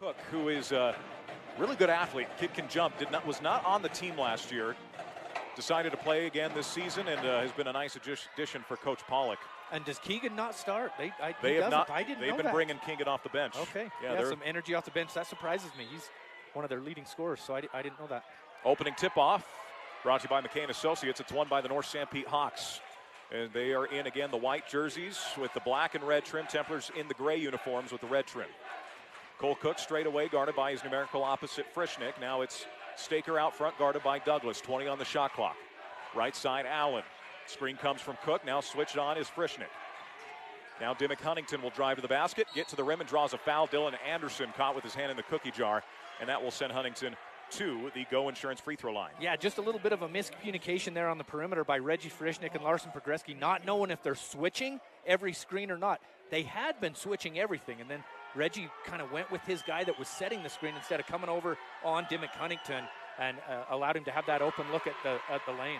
Cook, who is a really good athlete. Kid can jump. Was not on the team last year. Decided to play again this season and has been a nice addition for Coach Pollock. And does Keegan not start? They have not. I didn't know They've been bringing Keegan off the bench. Okay. Yeah, some energy off the bench. That surprises me. He's one of their leading scorers, so I didn't know that. Opening tip-off brought to you by McCain Associates. It's won by the North Sanpete Hawks. And they are in, again, the white jerseys with the black and red trim. Templars in the gray uniforms with the red trim. Cole Cook straight away, guarded by his numerical opposite, Frischnick. Now it's Staker out front, guarded by Douglas. 20 on the shot clock. Right side, Allen. Screen comes from Cook. Now switched on is Frischnick. Now Dimmick Huntington will drive to the basket, get to the rim, and draws a foul. Dylan Anderson caught with his hand in the cookie jar, and that will send Huntington to the Go Insurance free throw line. Yeah, just a little bit of a miscommunication there on the perimeter by Reggie Frischnick and Larson Pogreski, not knowing if they're switching every screen or not. They had been switching everything, and then Reggie kind of went with his guy that was setting the screen instead of coming over on Dimmick Huntington and allowed him to have that open look at the lane.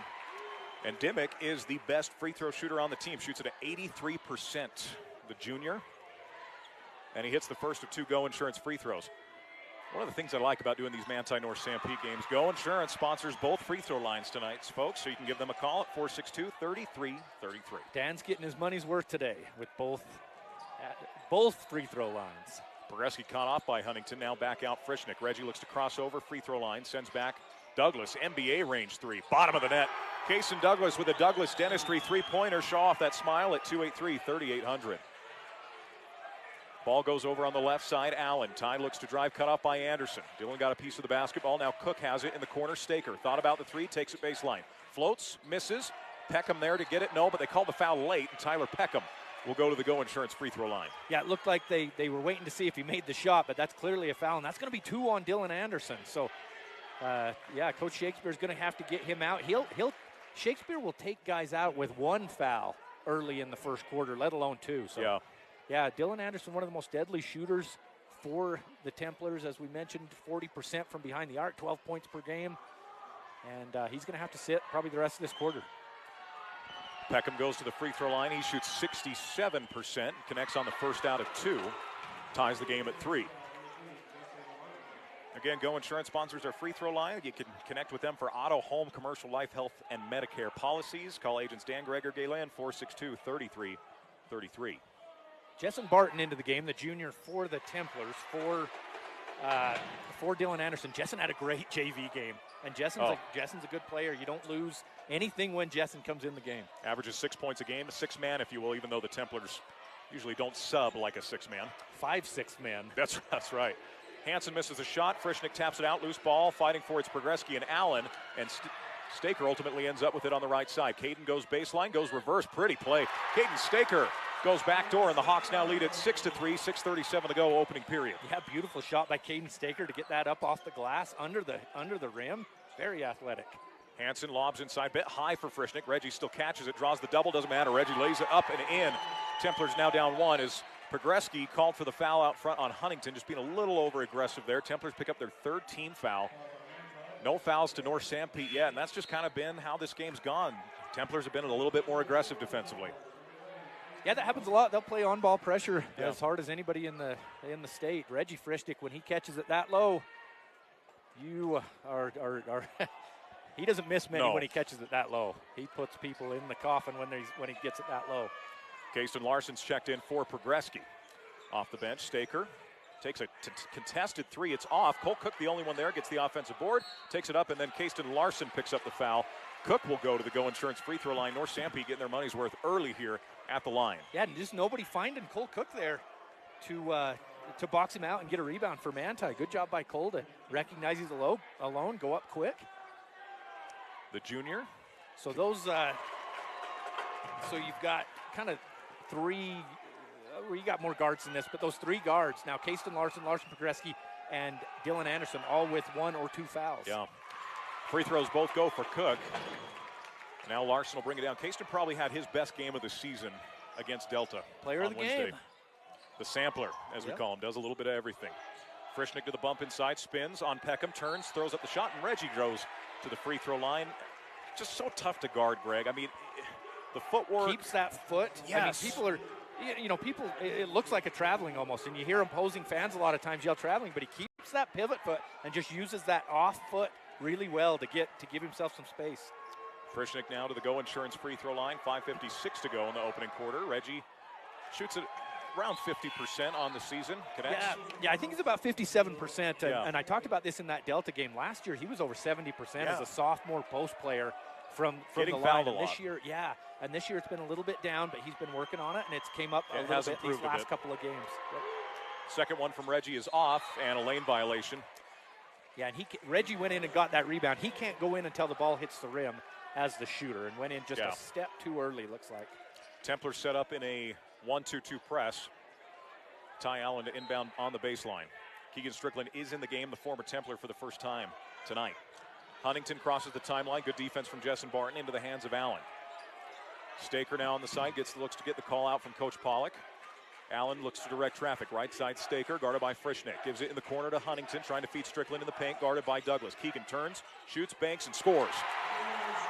And Dimmick is the best free throw shooter on the team. Shoots it at 83%, the junior. And he hits the first of 2 Go Insurance free throws. One of the things I like about doing these Manti North Sanpete games, Go Insurance sponsors both free throw lines tonight, folks, so you can give them a call at 462-3333. Dan's getting his money's worth today with both free throw lines. Pogreski caught off by Huntington, now back out Frischnick. Reggie looks to cross over, free throw line, sends back Douglas, NBA range 3, bottom of the net. Cason Douglas with a Douglas Dentistry three-pointer. Show off that smile at 283-3800. Ball goes over on the left side. Allen. Ty looks to drive, cut off by Anderson. Dylan got a piece of the basketball. Now Cook has it in the corner. Staker thought about the 3, takes it baseline. Floats, misses. Peckham there to get it. No, but they called the foul late, and Tyler Peckham will go to the Go Insurance free throw line. Yeah, it looked like they were waiting to see if he made the shot, but that's clearly a foul, and that's going to be 2 on Dylan Anderson. So, Coach Shakespeare's going to have to get him out. Shakespeare will take guys out with 1 foul early in the first quarter, let alone 2. So, yeah, Dylan Anderson, one of the most deadly shooters for the Templars. As we mentioned, 40% from behind the arc, 12 points per game. And he's going to have to sit probably the rest of this quarter. Peckham goes to the free throw line. He shoots 67%, connects on the first out of 2, ties the game at 3. Again, Go Insurance sponsors our free throw line. You can connect with them for auto, home, commercial, life, health, and Medicare policies. Call agents Dan Gregor Galen, 462-3333. Jessen Barton into the game, the junior for the Templars, for Dylan Anderson. Jessen had a great JV game, and Jessen's a good player. You don't lose anything when Jessen comes in the game. Averages 6 points a game, a 6-man, if you will, even though the Templars usually don't sub like a 6-man. 5-6 men. That's right. Hansen misses a shot. Frischnick taps it out. Loose ball. Fighting for it's Pogreski and Allen. And Staker ultimately ends up with it on the right side. Caden goes baseline, goes reverse. Pretty play. Caden Staker goes backdoor, and the Hawks now lead at 6-3, 6:37 to go, opening period. Yeah, beautiful shot by Caden Staker to get that up off the glass, under the rim. Very athletic. Hansen lobs inside, bit high for Frischnick. Reggie still catches it, draws the double, doesn't matter. Reggie lays it up and in. Templars now down 1 as Pogreski called for the foul out front on Huntington, just being a little over-aggressive there. Templars pick up their 3rd team foul. No fouls to North Sanpete yet, and that's just kind of been how this game's gone. Templars have been a little bit more aggressive defensively. Yeah, that happens a lot. They'll play on-ball pressure as hard as anybody in the state. Reggie Frischnick, when he catches it that low, you are he doesn't miss many when he catches it that low. He puts people in the coffin when he gets it that low. Kasten Larson's checked in for Pogreski. Off the bench, Staker takes a contested 3. It's off. Cole Cook, the only one there, gets the offensive board, takes it up, and then Kasten Larson picks up the foul. Cook will go to the Go Insurance free throw line. North Sanpete getting their money's worth early here at the line. Yeah, and just nobody finding Cole Cook there to box him out and get a rebound for Manti. Good job by Cole to recognize he's alone, go up quick. The junior. So those, so you've got kind of 3, you got more guards than this, but those 3 guards, now Kasten Larson, Larson Pogreski, and Dylan Anderson, all with 1 or 2 fouls. Yeah. Free throws both go for Cook. Now Larson will bring it down. Kasten probably had his best game of the season against Delta. Player of the game. The sampler, as we call him, does a little bit of everything. Frischnick to the bump inside, spins on Peckham, turns, throws up the shot, and Reggie goes to the free throw line. Just so tough to guard, Greg. I mean, the footwork. Keeps that foot. Yes. I mean, people, it looks like a traveling almost, and you hear opposing fans a lot of times yell traveling, but he keeps that pivot foot and just uses that off foot really well to give himself some space. Frischnick now to the Go Insurance free throw line. 5:56 to go in the opening quarter. Reggie shoots it around 50% on the season. Connects. Yeah, I think he's about 57%. Yeah. And I talked about this in that Delta game. Last year, he was over 70% as a sophomore post player from the line. And this year, and this year it's been a little bit down, but he's been working on it, and it's came up a little bit these last couple of games. Yep. Second one from Reggie is off, and a lane violation. Yeah, and Reggie went in and got that rebound. He can't go in until the ball hits the rim as the shooter, and went in just a step too early, looks like. Templars set up in a 1-2-2 press. Ty Allen to inbound on the baseline. Keegan Strickland is in the game, the former Templar, for the first time tonight. Huntington crosses the timeline. Good defense from Jessen Barton into the hands of Allen. Staker now on the side, looks to get the call out from Coach Pollock. Allen looks to direct traffic. Right side Staker, guarded by Frischnick. Gives it in the corner to Huntington, trying to feed Strickland in the paint, guarded by Douglas. Keegan turns, shoots, banks, and scores.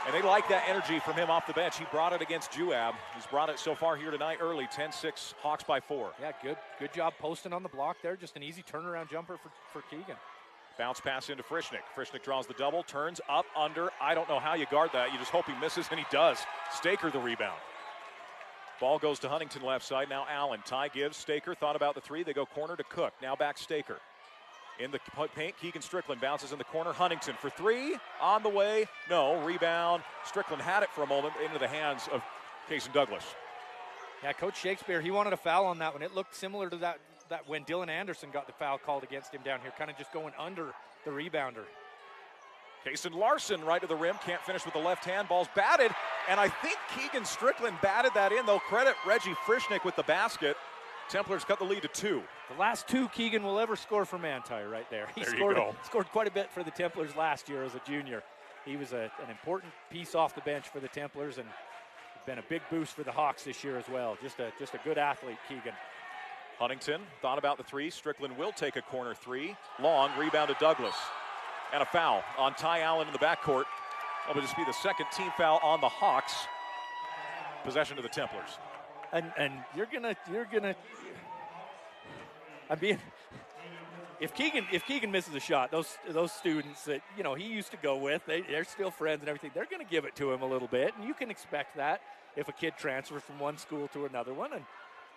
And they like that energy from him off the bench. He brought it against Juab. He's brought it so far here tonight early. 10-6, Hawks by 4. Yeah, good job posting on the block there. Just an easy turnaround jumper for Keegan. Bounce pass into Frischnick. Frischnick draws the double, turns up, under. I don't know how you guard that. You just hope he misses, and he does. Staker the rebound. Ball goes to Huntington left side. Now Allen. Ty gives. Staker thought about the three. They go corner to Cook. Now back Staker. In the paint, Keegan Strickland bounces in the corner. Huntington for three. On the way. No. Rebound. Strickland had it for a moment into the hands of Cason Douglas. Yeah, Coach Shakespeare, he wanted a foul on that one. It looked similar to that when Dylan Anderson got the foul called against him down here, kind of just going under the rebounder. Cason Larson right to the rim. Can't finish with the left hand. Ball's batted. And I think Keegan Strickland batted that in, though. Credit Reggie Frischnick with the basket. Templars cut the lead to 2. The last 2 Keegan will ever score for Manti right there. He scored quite a bit for the Templars last year as a junior. He was an important piece off the bench for the Templars, and been a big boost for the Hawks this year as well. Just a good athlete, Keegan. Huntington thought about the three. Strickland will take a corner three. Long rebound to Douglas. And a foul on Ty Allen in the backcourt. That'll just be the second team foul on the Hawks. Possession to the Templars. And you're gonna. I mean, if Keegan misses a shot, those students that he used to go with, they're still friends and everything. They're gonna give it to him a little bit, and you can expect that if a kid transfers from one school to another one.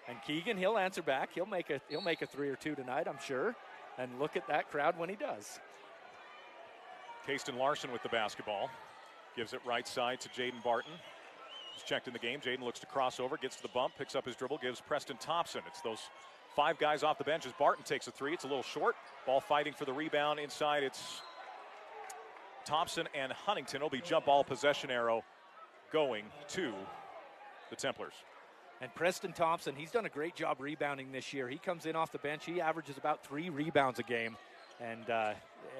And Keegan, he'll answer back. He'll make a 3 or 2 tonight, I'm sure. And look at that crowd when he does. Cason Larson with the basketball. Gives it right side to Jaden Barton. He's checked in the game. Jaden looks to cross over, gets to the bump, picks up his dribble, gives Preston Thompson. It's those 5 guys off the bench as Barton takes a 3. It's a little short. Ball fighting for the rebound inside. It's Thompson and Huntington. It'll be jump ball possession arrow going to the Templars. And Preston Thompson, he's done a great job rebounding this year. He comes in off the bench. He averages about 3 rebounds a game. And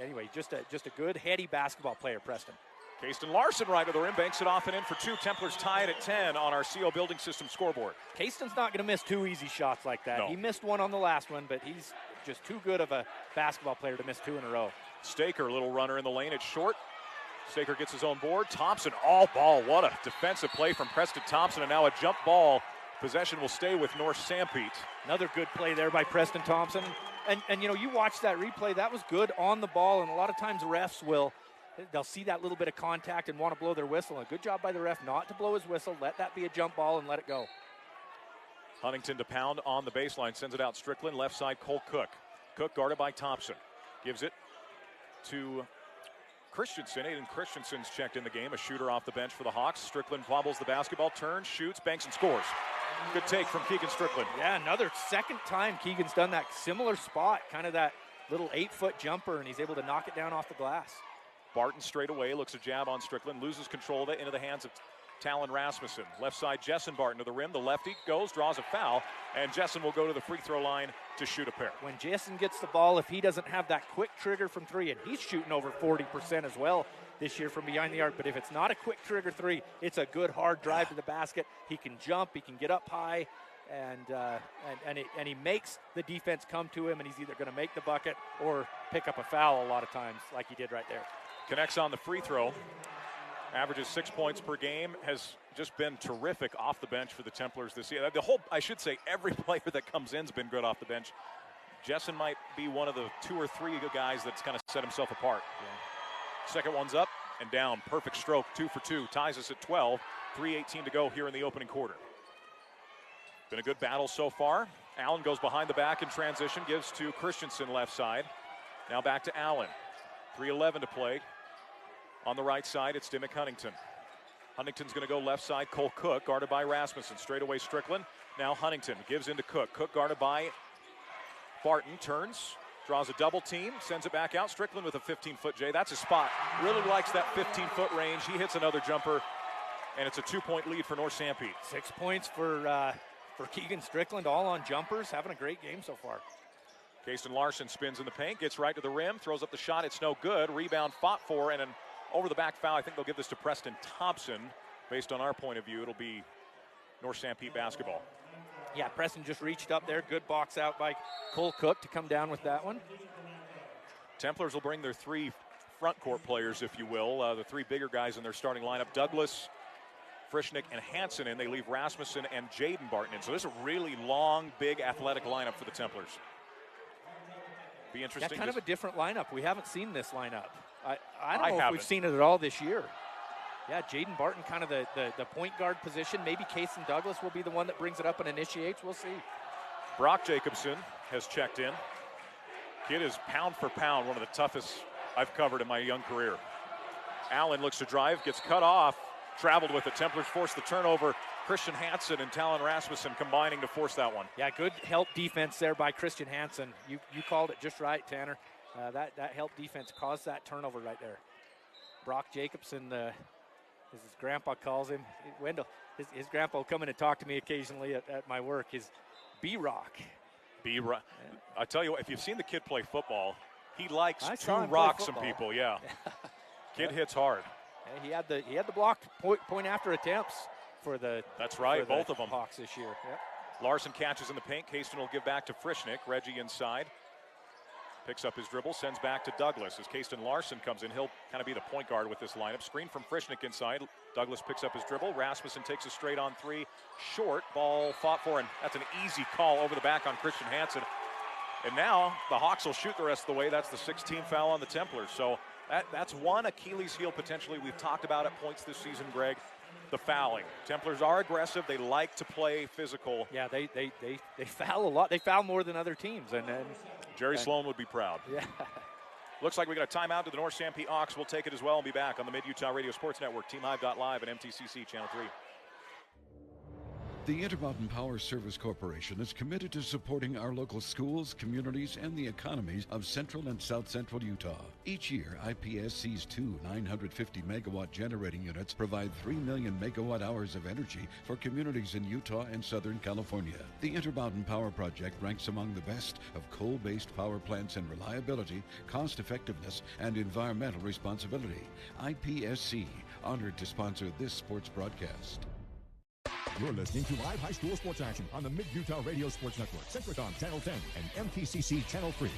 anyway, just a good, heady basketball player, Preston. Cason Larson right to the rim, banks it off and in for 2. Templars tied at 10 on our CO Building System scoreboard. Caston's not going to miss 2 easy shots like that. No. He missed one on the last one, but he's just too good of a basketball player to miss 2 in a row. Staker, little runner in the lane. It's short. Staker gets his own board. Thompson, all ball. What a defensive play from Preston Thompson. And now a jump ball. Possession will stay with North Sanpete. Another good play there by Preston Thompson. And you watch that replay. That was good on the ball. And a lot of times refs they'll see that little bit of contact and want to blow their whistle. And a good job by the ref not to blow his whistle. Let that be a jump ball and let it go. Huntington to pound on the baseline. Sends it out Strickland. Left side, Cole Cook. Cook guarded by Thompson. Gives it to Christensen. Aiden Christensen's checked in the game. A shooter off the bench for the Hawks. Strickland wobbles the basketball, turns, shoots, banks, and scores. Good take from Keegan Strickland. Yeah, another second time Keegan's done that similar spot, kind of that little 8-foot jumper, and he's able to knock it down off the glass. Barton straight away, looks a jab on Strickland, loses control of it into the hands of Talon Rasmussen. Left side, Jessen Barton to the rim. The lefty goes, draws a foul, and Jessen will go to the free throw line to shoot a pair. When Jessen gets the ball, if he doesn't have that quick trigger from 3, and he's shooting over 40% as well this year from behind the arc, but if it's not a quick trigger 3, it's a good hard drive to the basket. He can jump, he can get up high, and he makes the defense come to him, and he's either going to make the bucket or pick up a foul a lot of times like he did right there. Connects on the free throw. averages 6 points per game, has just been terrific off the bench for the Templars this year. I should say, every player that comes in has been good off the bench. Jessen might be one of the 2 or 3 guys that's kind of set himself apart. Yeah. Second one's up and down. Perfect stroke, 2 for 2. Ties us at 12. 3:18 to go here in the opening quarter. Been a good battle so far. Allen goes behind the back in transition, gives to Christensen left side. Now back to Allen. 3:11 to play. On the right side, it's Dimmick Huntington. Huntington's going to go left side. Cole Cook guarded by Rasmussen. Straight away Strickland. Now Huntington gives into Cook. Cook guarded by Barton. Turns. Draws a double team. Sends it back out. Strickland with a 15-foot J. That's his spot. Really likes that 15-foot range. He hits another jumper. And it's a 2-point lead for North Sanpete. 6 points for Keegan Strickland, all on jumpers. Having a great game so far. Kasten Larson spins in the paint. Gets right to the rim. Throws up the shot. It's no good. Rebound fought for. And an over-the-back foul. I think they'll give this to Preston Thompson. Based on our point of view, it'll be North Sanpete basketball. Yeah, Preston just reached up there. Good box out by Cole Cook to come down with that one. Templars will bring their 3 front court players, if you will. The 3 bigger guys in their starting lineup. Douglas, Frischnick, and Hansen in. They leave Rasmussen and Jaden Barton in. So this is a really long, big, athletic lineup for the Templars. Be interesting. Yeah, kind of a different lineup. We haven't seen this lineup. I don't know if haven't. we've seen it at all this year. Yeah, Jaden Barton, kind of the point guard position. Maybe Kason Douglas will be the one that brings it up and initiates. We'll see. Brock Jacobson has checked in. Kid is pound for pound one of the toughest I've covered in my young career. Allen looks to drive, gets cut off, traveled with it. Templars force the turnover. Christian Hansen and Talon Rasmussen combining to force that one. Yeah, good help defense there by Christian Hansen. You called it just right, Tanner. That help defense caused that turnover right there. Brock Jacobson, as his grandpa calls him, Wendell, his grandpa will come in and talk to me occasionally at my work, is B-Rock. B-Rock. I tell you what, if you've seen the kid play football, he likes to him rock some people, yeah. Kid hits hard. And he had the blocked point after attempts for the That's right, both of them. Hawks this year. Yep. Larson catches in the paint. Kasten will give back to Frischnick. Reggie inside. Picks up his dribble, sends back to Douglas. As Kasten Larson comes in, he'll kind of be the point guard with this lineup. Screen from Frischnick inside. Douglas picks up his dribble. Rasmussen takes a straight on 3. Short. Ball fought for, and that's an easy call over the back on Christian Hansen. And now the Hawks will shoot the rest of the way. That's the 16th foul on the Templars. So that's one Achilles heel potentially we've talked about at points this season, Greg. The fouling. Templars are aggressive. They like to play physical. Yeah, they foul a lot. They foul more than other teams. And Jerry Sloan would be proud. Yeah. Looks like we got a timeout to the North Sanpete Hawks. We'll take it as well and be back on the Mid-Utah Radio Sports Network, TeamHive.live, and MTCC Channel 3. The Intermountain Power Service Corporation is committed to supporting our local schools, communities, and the economies of central and south central Utah. Each year, IPSC's 2 950-megawatt generating units provide 3 million megawatt hours of energy for communities in Utah and Southern California. The Intermountain Power Project ranks among the best of coal-based power plants in reliability, cost-effectiveness, and environmental responsibility. IPSC, honored to sponsor this sports broadcast. You're listening to live high school sports action on the Mid-Utah Radio Sports Network, Synchrotron Channel 10 and MTCC Channel 3.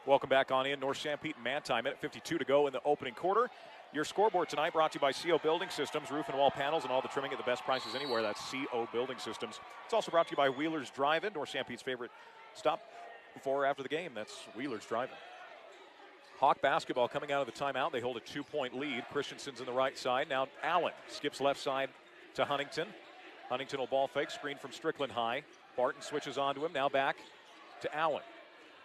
Welcome back on in. North Sanpete and Manti, minute 52 to go in the opening quarter. Your scoreboard tonight brought to you by CO Building Systems, roof and wall panels, and all the trimming at the best prices anywhere. That's CO Building Systems. It's also brought to you by Wheeler's Drive-In, North Sanpete's favorite stop before or after the game. That's Wheeler's Drive-In. Hawk basketball coming out of the timeout. They hold a 2-point lead. Christensen's in the right side. Now Allen skips left side to Huntington. Huntington will ball fake, screen from Strickland high. Barton switches onto him, now back to Allen.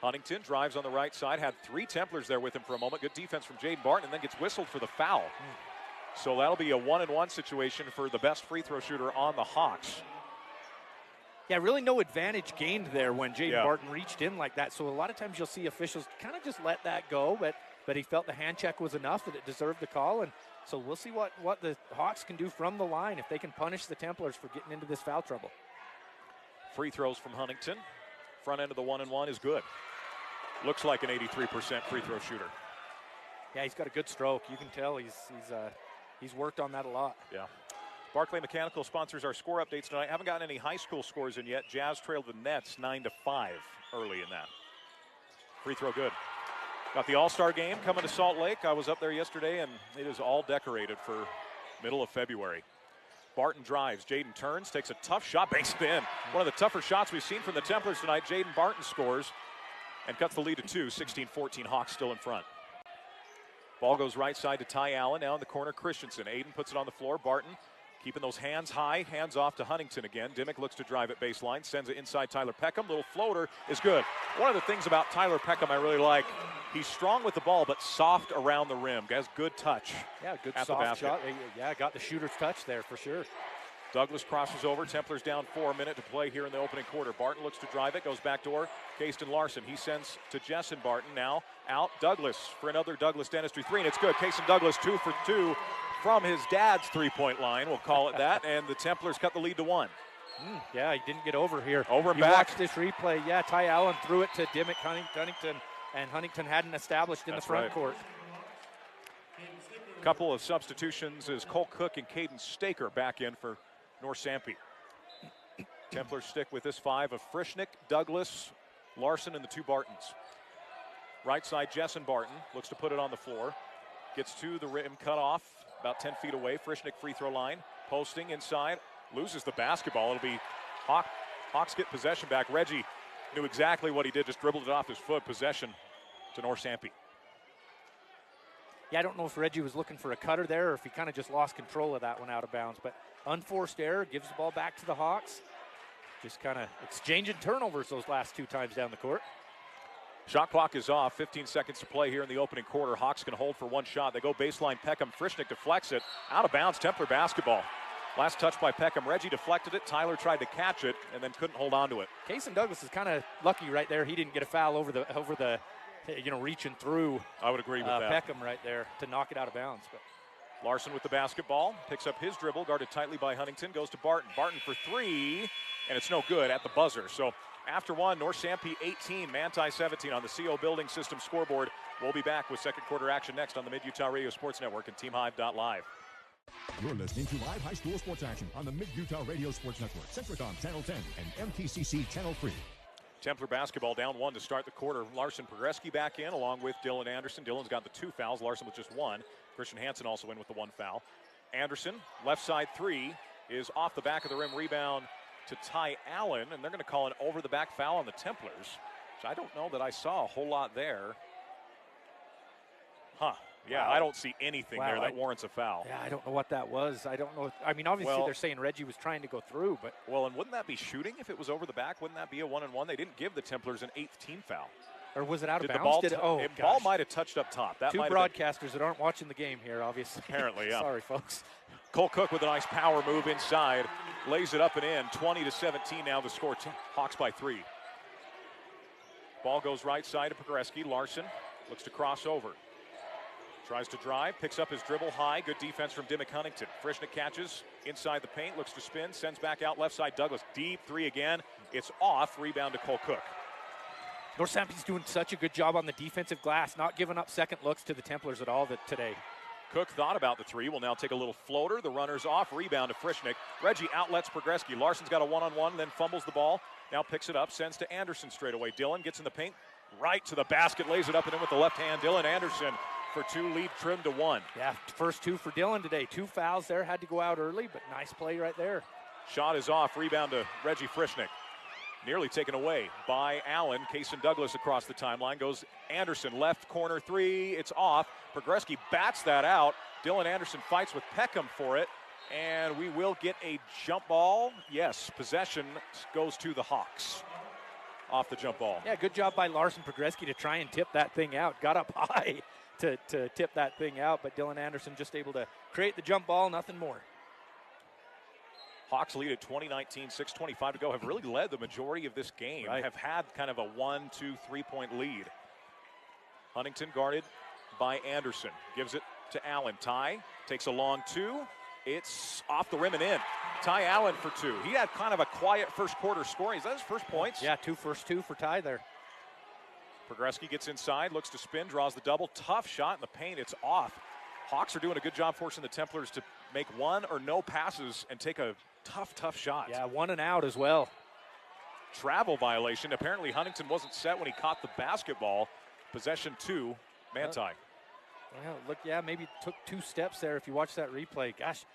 Huntington drives on the right side, had 3 Templars there with him for a moment. Good defense from Jaden Barton, and then gets whistled for the foul. So that'll be a 1-and-1 situation for the best free throw shooter on the Hawks. Yeah, really no advantage gained there when Jaden Barton reached in like that. So a lot of times you'll see officials kind of just let that go, but he felt the hand check was enough that it deserved the call. And so we'll see what the Hawks can do from the line if they can punish the Templars for getting into this foul trouble. Free throws from Huntington. Front end of the 1-and-1 is good. Looks like an 83% free throw shooter. Yeah, he's got a good stroke. You can tell he's worked on that a lot. Yeah. Barclay Mechanical sponsors our score updates tonight. Haven't gotten any high school scores in yet. Jazz trailed the Nets 9-5 early in that. Free throw good. Got the All-Star game coming to Salt Lake. I was up there yesterday, and it is all decorated for middle of February. Barton drives. Jaden turns, takes a tough shot, banks it in. One of the tougher shots we've seen from the Templars tonight. Jaden Barton scores and cuts the lead to 2, 16-14. Hawks still in front. Ball goes right side to Ty Allen. Now in the corner, Christensen. Aiden puts it on the floor. Barton keeping those hands high. Hands off to Huntington again. Dimmick looks to drive at baseline. Sends it inside Tyler Peckham. Little floater is good. One of the things about Tyler Peckham I really like, he's strong with the ball, but soft around the rim. Has good touch. Yeah, good soft shot. Yeah, got the shooter's touch there for sure. Douglas crosses over. Templars down 4 minutes to play here in the opening quarter. Barton looks to drive it. Goes back door. Kasten Larson. He sends to Jessen Barton. Now out. Douglas for another Douglas Dentistry 3, and it's good. Kasten Douglas 2 for 2 from his dad's three-point line. We'll call it that. And the Templars cut the lead to 1. Yeah, he didn't get over here. Over and you back. Watch this replay. Yeah, Ty Allen threw it to Dimmick Huntington, and Huntington hadn't established in the front court. Couple of substitutions as Cole Cook and Caden Staker back in for North Sanpete. Templars stick with this 5 of Frischnick, Douglas, Larson, and the 2 Bartons. Right side, Jessen Barton looks to put it on the floor. Gets to the rim, cut off, about 10 feet away. Frischnick free throw line, posting inside, loses the basketball. It'll be Hawks get possession back. Reggie knew exactly what he did, just dribbled it off his foot. Possession to North Sanpete. Yeah, I don't know if Reggie was looking for a cutter there or if he kind of just lost control of that one out of bounds, but unforced error, gives the ball back to the Hawks. Just kind of exchanging turnovers those last 2 times down the court. Shot clock is off. 15 seconds to play here in the opening quarter. Hawks can hold for 1 shot. They go baseline. Peckham. Frischnick deflects it. Out of bounds. Templar basketball. Last touch by Peckham. Reggie deflected it. Tyler tried to catch it and then couldn't hold on to it. Kasten Douglas is kind of lucky right there. He didn't get a foul over the reaching through. I would agree with that. Peckham right there to knock it out of bounds. But Larson with the basketball. Picks up his dribble. Guarded tightly by Huntington. Goes to Barton. Barton for 3. And it's no good at the buzzer. So after 1, North Sanpete 18, Manti 17 on the CO Building System scoreboard. We'll be back with second quarter action next on the Mid-Utah Radio Sports Network and TeamHive.live. You're listening to live high school sports action on the Mid-Utah Radio Sports Network, Centricom Channel 10 and MTCC Channel 3. Templar basketball down 1 to start the quarter. Larson Pogreski back in along with Dylan Anderson. Dylan's got the 2 fouls. Larson with just 1. Christian Hansen also in with the 1 foul. Anderson, left side 3, is off the back of the rim. Rebound to Ty Allen, and they're going to call an over-the-back foul on the Templars, which I don't know that I saw a whole lot there. Yeah, wow. I don't see anything there that warrants a foul. Yeah, I don't know what that was. I don't know. I mean, obviously they're saying Reggie was trying to go through, but. Well, and wouldn't that be shooting if it was over the back? Wouldn't that be a 1-and-1? They didn't give the Templars an 8th team foul. Or was it out of bounds? The ball might have touched up top. That 2 broadcasters that aren't watching the game here, obviously. Apparently, yeah. Sorry, folks. Cole Cook with a nice power move inside. Lays it up and in. 20-17 now to score. Hawks by 3. Ball goes right side to Pogreski. Larson looks to cross over. Tries to drive, picks up his dribble high. Good defense from Dimmick Huntington. Frischnick catches inside the paint, looks to spin, sends back out left side. Douglas, deep 3 again. It's off. Rebound to Cole Cook. North Sanpete's doing such a good job on the defensive glass, not giving up second looks to the Templars at all today. Cook thought about the 3. Will now take a little floater. The runner's off. Rebound to Frischnick. Reggie outlets Pogreski. Larson's got a 1-on-1, then fumbles the ball. Now picks it up, sends to Anderson straight away. Dylan gets in the paint, right to the basket, lays it up and in with the left hand. Dylan Anderson for 2, lead trimmed to 1. Yeah, first 2 for Dylan today. 2 fouls there, had to go out early, but nice play right there. Shot is off. Rebound to Reggie Frischnick. Nearly taken away by Allen. Kasten Douglas across the timeline. Goes Anderson, left corner 3. It's off. Pogreski bats that out. Dylan Anderson fights with Peckham for it. And we will get a jump ball. Yes, possession goes to the Hawks off the jump ball. Yeah, good job by Larson Pogreski to try and tip that thing out. Got up high to tip that thing out, but Dylan Anderson just able to create the jump ball, nothing more. Hawks lead at 20-19, 6:25 to go. Have really led the majority of this game. Right. Have had kind of a 1, 2, 3-point lead. Huntington guarded by Anderson. Gives it to Allen. Ty takes a long 2. It's off the rim and in. Ty Allen for 2. He had kind of a quiet first quarter scoring. Is that his first points? Yeah, first two for Ty there. Pogreski gets inside, looks to spin, draws the double. Tough shot in the paint. It's off. Hawks are doing a good job forcing the Templars to make 1 or no passes and take a tough shot. Yeah, 1 and out as well. Travel violation. Apparently Huntington wasn't set when he caught the basketball. Possession 2, Manti. Well, look, yeah, maybe took 2 steps there if you watch that replay. Gosh,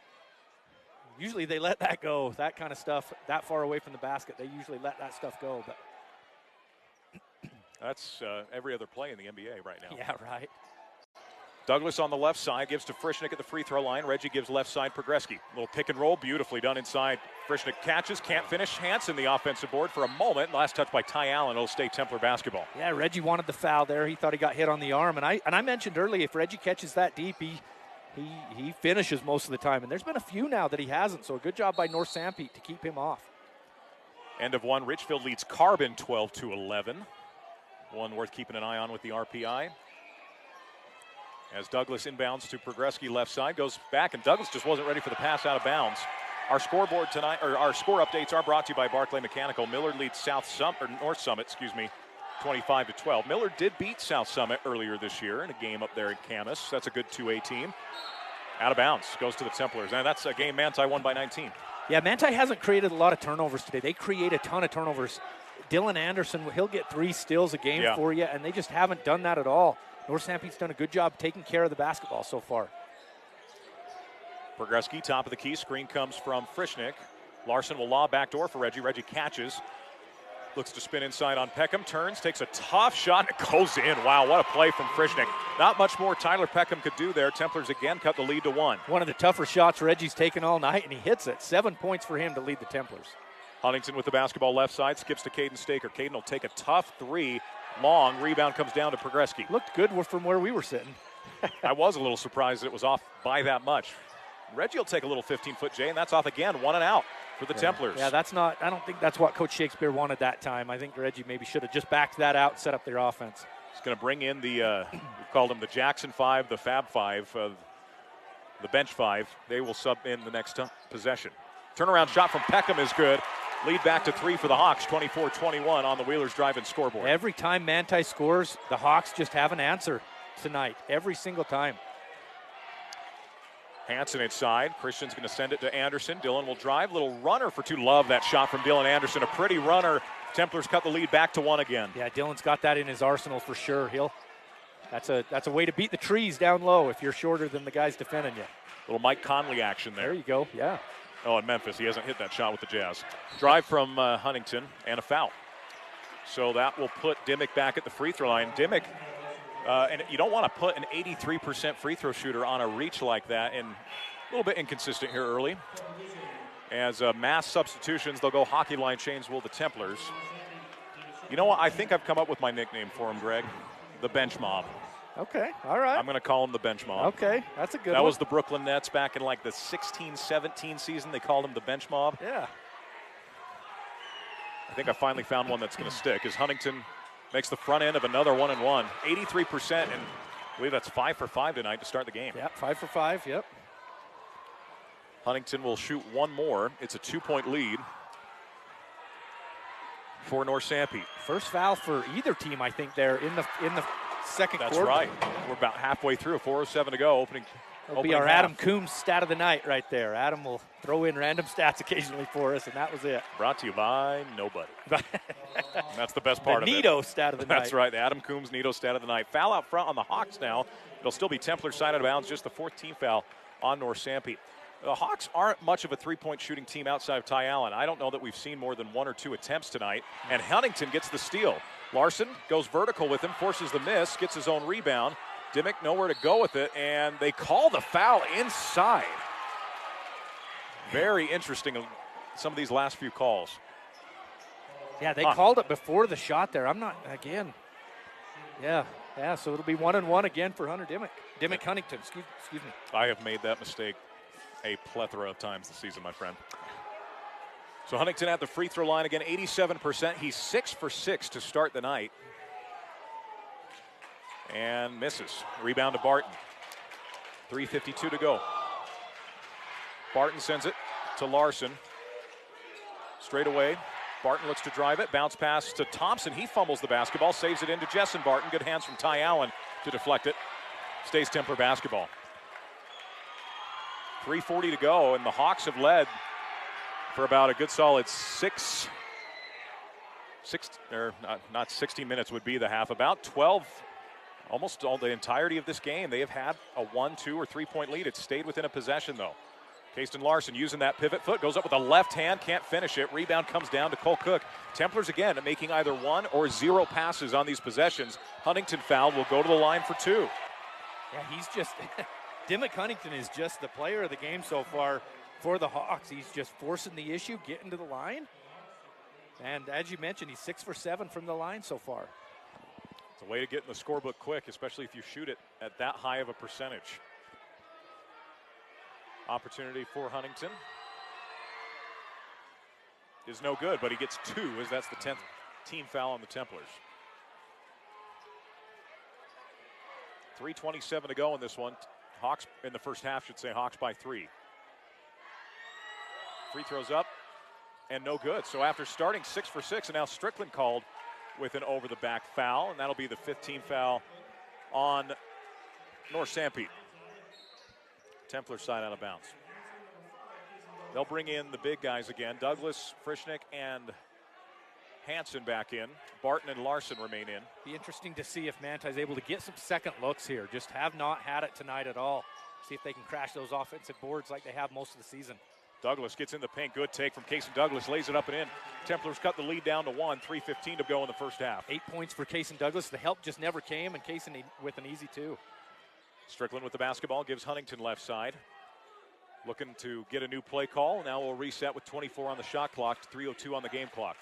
usually they let that go, that kind of stuff, that far away from the basket. They usually let that stuff go. But That's every other play in the NBA right now. yeah, right. Douglas on the left side gives to Frischnick at the free throw line. Reggie gives left side Progreski. Little pick and roll, beautifully done inside. Frischnick catches, can't finish. Hansen the offensive board for a moment. Last touch by Ty Allen. It'll stay Templar basketball. Yeah, Reggie wanted the foul there. He thought he got hit on the arm. And I mentioned earlier, if Reggie catches that deep, he finishes most of the time. And there's been a few now that he hasn't. So a good job by North Sanpete to keep him off. End of one. Richfield leads Carbon 12-11. One worth keeping an eye on with the RPI. As Douglas inbounds to Progreski left side, goes back, and Douglas just wasn't ready for the pass out of bounds. Our scoreboard tonight, or our score updates are brought to you by Barclay Mechanical. Millard leads North Summit, 25-12. Millard did beat South Summit earlier this year in a game up there in Camas. That's a good 2A team. Out of bounds, goes to the Templars, and that's a game Manti won by 19. Yeah, Manti hasn't created a lot of turnovers today. They create a ton of turnovers. Dylan Anderson, he'll get 3 steals a game for you, and they just haven't done that at all. North Sanpete's done a good job taking care of the basketball so far. Progreski, top of the key. Screen comes from Frischnick. Larson will lob backdoor for Reggie. Reggie catches. Looks to spin inside on Peckham. Turns, takes a tough shot, and it goes in. Wow, what a play from Frischnick. Not much more Tyler Peckham could do there. Templars again cut the lead to 1. One of the tougher shots Reggie's taken all night, and he hits it. 7 points for him to lead the Templars. Huntington with the basketball left side. Skips to Caden Staker. Caden will take a tough 3. Long rebound comes down to Progreski. Looked good from where we were sitting. I was a little surprised that it was off by that much. Reggie will take a little 15-foot J, and that's off again. 1 and out for the Templars. Yeah, I don't think that's what Coach Shakespeare wanted that time. I think Reggie maybe should have just backed that out and set up their offense. He's going to bring in we've called them the Jackson 5, the Fab 5, the bench 5. They will sub in the next possession. Turnaround shot from Peckham is good. Lead back to 3 for the Hawks, 24-21 on the Wheelers drive-in scoreboard. Every time Manti scores, the Hawks just have an answer tonight. Every single time. Hansen inside. Christian's going to send it to Anderson. Dylan will drive. Little runner for 2. Love that shot from Dylan Anderson. A pretty runner. Templars cut the lead back to 1 again. Yeah, Dylan's got that in his arsenal for sure. That's a way to beat the trees down low if you're shorter than the guys defending you. Little Mike Conley action there. There you go, yeah. Oh, in Memphis, he hasn't hit that shot with the Jazz. Drive from Huntington and a foul. So that will put Dimmick back at the free throw line. Dimmick, and you don't want to put an 83% free throw shooter on a reach like that, and a little bit inconsistent here early. As mass substitutions, they'll go hockey line change will the Templars. You know what? I think I've come up with my nickname for him, Greg. The Bench Mob. Okay, all right. I'm going to call him the Bench Mob. Okay, that's a good one. That was the Brooklyn Nets back in like the 16-17 season. They called him the Bench Mob. Yeah. I think I finally found one that's going to stick. As Huntington makes the front end of another 1-and-1. 83%, and I believe that's 5 for 5 tonight to start the game. Yeah, 5 for 5, yep. Huntington will shoot 1 more. It's a 2-point lead for North Sanpete. First foul for either team, I think, there in the second That's quarter. right. We're about halfway through. 4:07 to go. Opening be our half. Adam Coombs stat of the night right there. Adam will throw in random stats occasionally for us, and that was it. Brought to you by nobody. That's the best part the of it. Nito stat of the night. That's right. The Adam Coombs Nito stat of the night. Foul out front on the Hawks now. It'll still be Templar side out of bounds. Just the 14th foul on North Sanpete. The Hawks aren't much of a three-point shooting team outside of Ty Allen. I don't know that we've seen more than 1 or 2 attempts tonight. And Huntington gets the steal. Larson goes vertical with him, forces the miss, gets his own rebound. Dimmick nowhere to go with it, and they call the foul inside. Very interesting, some of these last few calls. Yeah, they called it before the shot there. I'm not, again. Yeah, so it'll be 1-and-1 again for Hunter Dimmick. Dimmick Huntington, excuse me. I have made that mistake a plethora of times this season, my friend. So Huntington at the free throw line again, 87%. He's 6 for 6 to start the night. And misses. Rebound to Barton. 3:52 to go. Barton sends it to Larson. Straight away. Barton looks to drive it. Bounce pass to Thompson. He fumbles the basketball. Saves it into Jessen Barton. Good hands from Ty Allen to deflect it. Stays Templar basketball. 3:40 to go, and the Hawks have led for about a good solid not 16 minutes would be the half. About 12, Almost all the entirety of this game, they have had a 1, 2, or 3-point lead. It's stayed within a possession, though. Kasten Larson using that pivot foot, goes up with a left hand, can't finish it. Rebound comes down to Cole Cook. Templars again making either 1 or 0 passes on these possessions. Huntington foul will go to the line for 2. Yeah, he's just, Dimmick Huntington is just the player of the game so far for the Hawks. He's just forcing the issue, getting to the line. And as you mentioned, he's 6 for 7 from the line so far. It's a way to get in the scorebook quick, especially if you shoot it at that high of a percentage. Opportunity for Huntington is no good, but he gets 2 as that's the 10th team foul on the Templars. 3:27 to go in this one. Hawks in the first half, should say. Hawks by 3. Free throws up and no good. So after starting 6 for 6, and now Strickland called with an over-the-back foul, and that'll be the 5th team foul on North Sanpete. Templar side out of bounds. They'll bring in the big guys again. Douglas, Frischnick, and Hansen back in. Barton and Larson remain in. Be interesting to see if Manti is able to get some second looks here. Just have not had it tonight at all. See if they can crash those offensive boards like they have most of the season. Douglas gets in the paint. Good take from Kasen Douglas. Lays it up and in. Templars cut the lead down to 1. 3:15 to go in the first half. 8 points for Kasen Douglas. The help just never came, and Kasen with an easy 2. Strickland with the basketball. Gives Huntington left side. Looking to get a new play call. Now we'll reset with 24 on the shot clock. 3:02 on the game clock.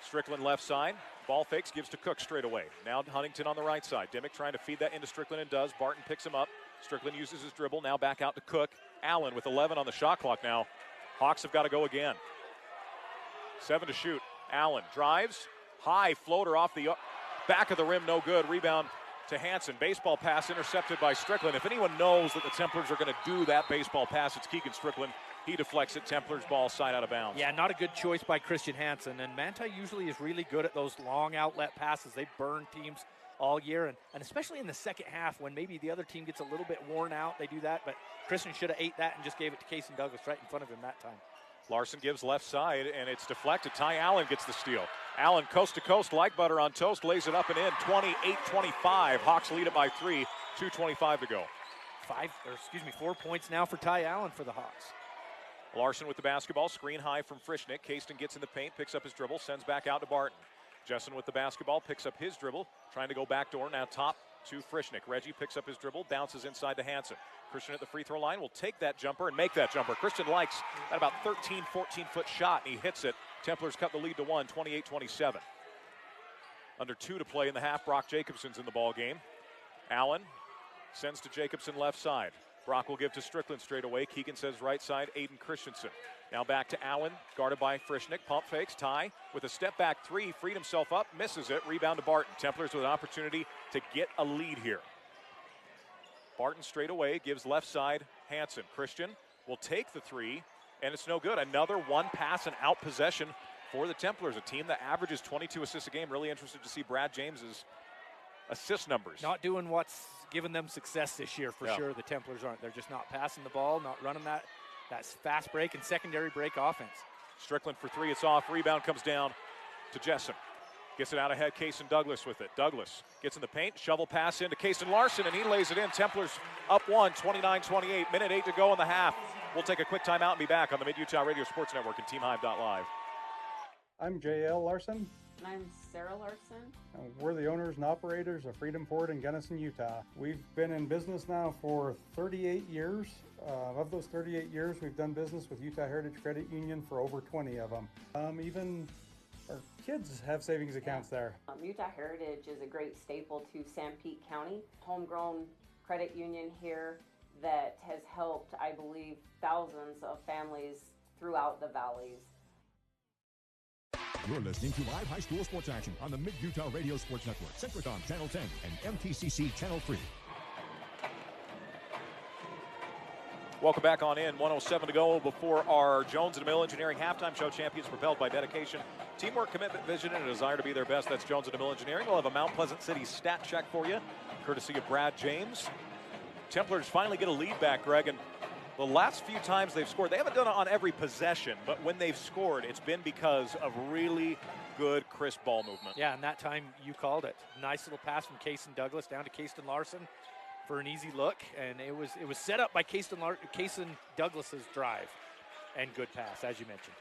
Strickland left side. Ball fakes. Gives to Cook straight away. Now Huntington on the right side. Dimmick trying to feed that into Strickland and does. Barton picks him up. Strickland uses his dribble. Now back out to Cook. Allen with 11 on the shot clock now. Hawks have got to go again. 7 to shoot. Allen drives. High floater off the back of the rim. No good. Rebound to Hansen. Baseball pass intercepted by Strickland. If anyone knows that the Templars are going to do that baseball pass, it's Keegan Strickland. He deflects it. Templars ball side out of bounds. Yeah, not a good choice by Christian Hansen. And Manti usually is really good at those long outlet passes. They burn teams all year, and especially in the second half when maybe the other team gets a little bit worn out, they do that. But Christian should have ate that and just gave it to Kasen Douglas right in front of him that time. Larson gives left side, and it's deflected. Ty Allen gets the steal. Allen coast to coast like butter on toast, lays it up and in. 28-25. Hawks lead it by 3. 2:25 to go. 4 points now for Ty Allen for the Hawks. Larson with the basketball, screen high from Frischnick. Kasten gets in the paint, picks up his dribble, sends back out to Barton. Jessen with the basketball, picks up his dribble, trying to go backdoor, now top to Frischnick. Reggie picks up his dribble, bounces inside to Hansen. Christian at the free throw line will take that jumper and make that jumper. Christian likes that about 13, 14-foot shot, and he hits it. Templars cut the lead to 1, 28-27. Under 2 to play in the half, Brock Jacobson's in the ball game. Allen sends to Jacobson left side. Brock will give to Strickland straight away. Keegan says right side, Aiden Christensen. Now back to Allen, guarded by Frischnick. Pump fakes, Ty with a step back 3, freed himself up, misses it. Rebound to Barton. Templars with an opportunity to get a lead here. Barton straight away, gives left side, Hansen. Christian will take the 3, and it's no good. Another one pass and out possession for the Templars, a team that averages 22 assists a game. Really interested to see Brad James's assist numbers. Not doing what's given them success this year for sure. The Templars aren't. They're just not passing the ball, not running that fast break and secondary break offense. Strickland for 3, it's off. Rebound comes down to Jessen. Gets it out ahead, Kasen Douglas with it. Douglas gets in the paint, shovel pass into Kasen Larson, and he lays it in. Templars up 1, 29-28. Minute 8 to go in the half. We'll take a quick timeout and be back on the Mid-Utah Radio Sports Network and TeamHive.live. I'm J.L. Larson. And I'm Sarah Larson. We're the owners and operators of Freedom Ford in Gunnison, Utah. We've been in business now for 38 years. Of those 38 years, we've done business with Utah Heritage Credit Union for over 20 of them. Even our kids have savings accounts there. Utah Heritage is a great staple to Sanpete County. Homegrown credit union here that has helped, I believe, thousands of families throughout the valleys. You're listening to live high school sports action on the Mid-Utah Radio Sports Network, Synchrotron Channel 10 and MTCC Channel 3. Welcome back on in. 1:07 to go before our Jones & DeMille Engineering halftime show. Champions propelled by dedication, teamwork, commitment, vision, and a desire to be their best. That's Jones & DeMille Engineering. We'll have a Mount Pleasant City stat check for you, courtesy of Brad James. Templars finally get a lead back, Greg, and the last few times they've scored, they haven't done it on every possession, but when they've scored, it's been because of really good, crisp ball movement. Yeah, and that time you called it. Nice little pass from Kason Douglas down to Kason Larson for an easy look, and it was set up by Kason Douglas's drive, and good pass, as you mentioned.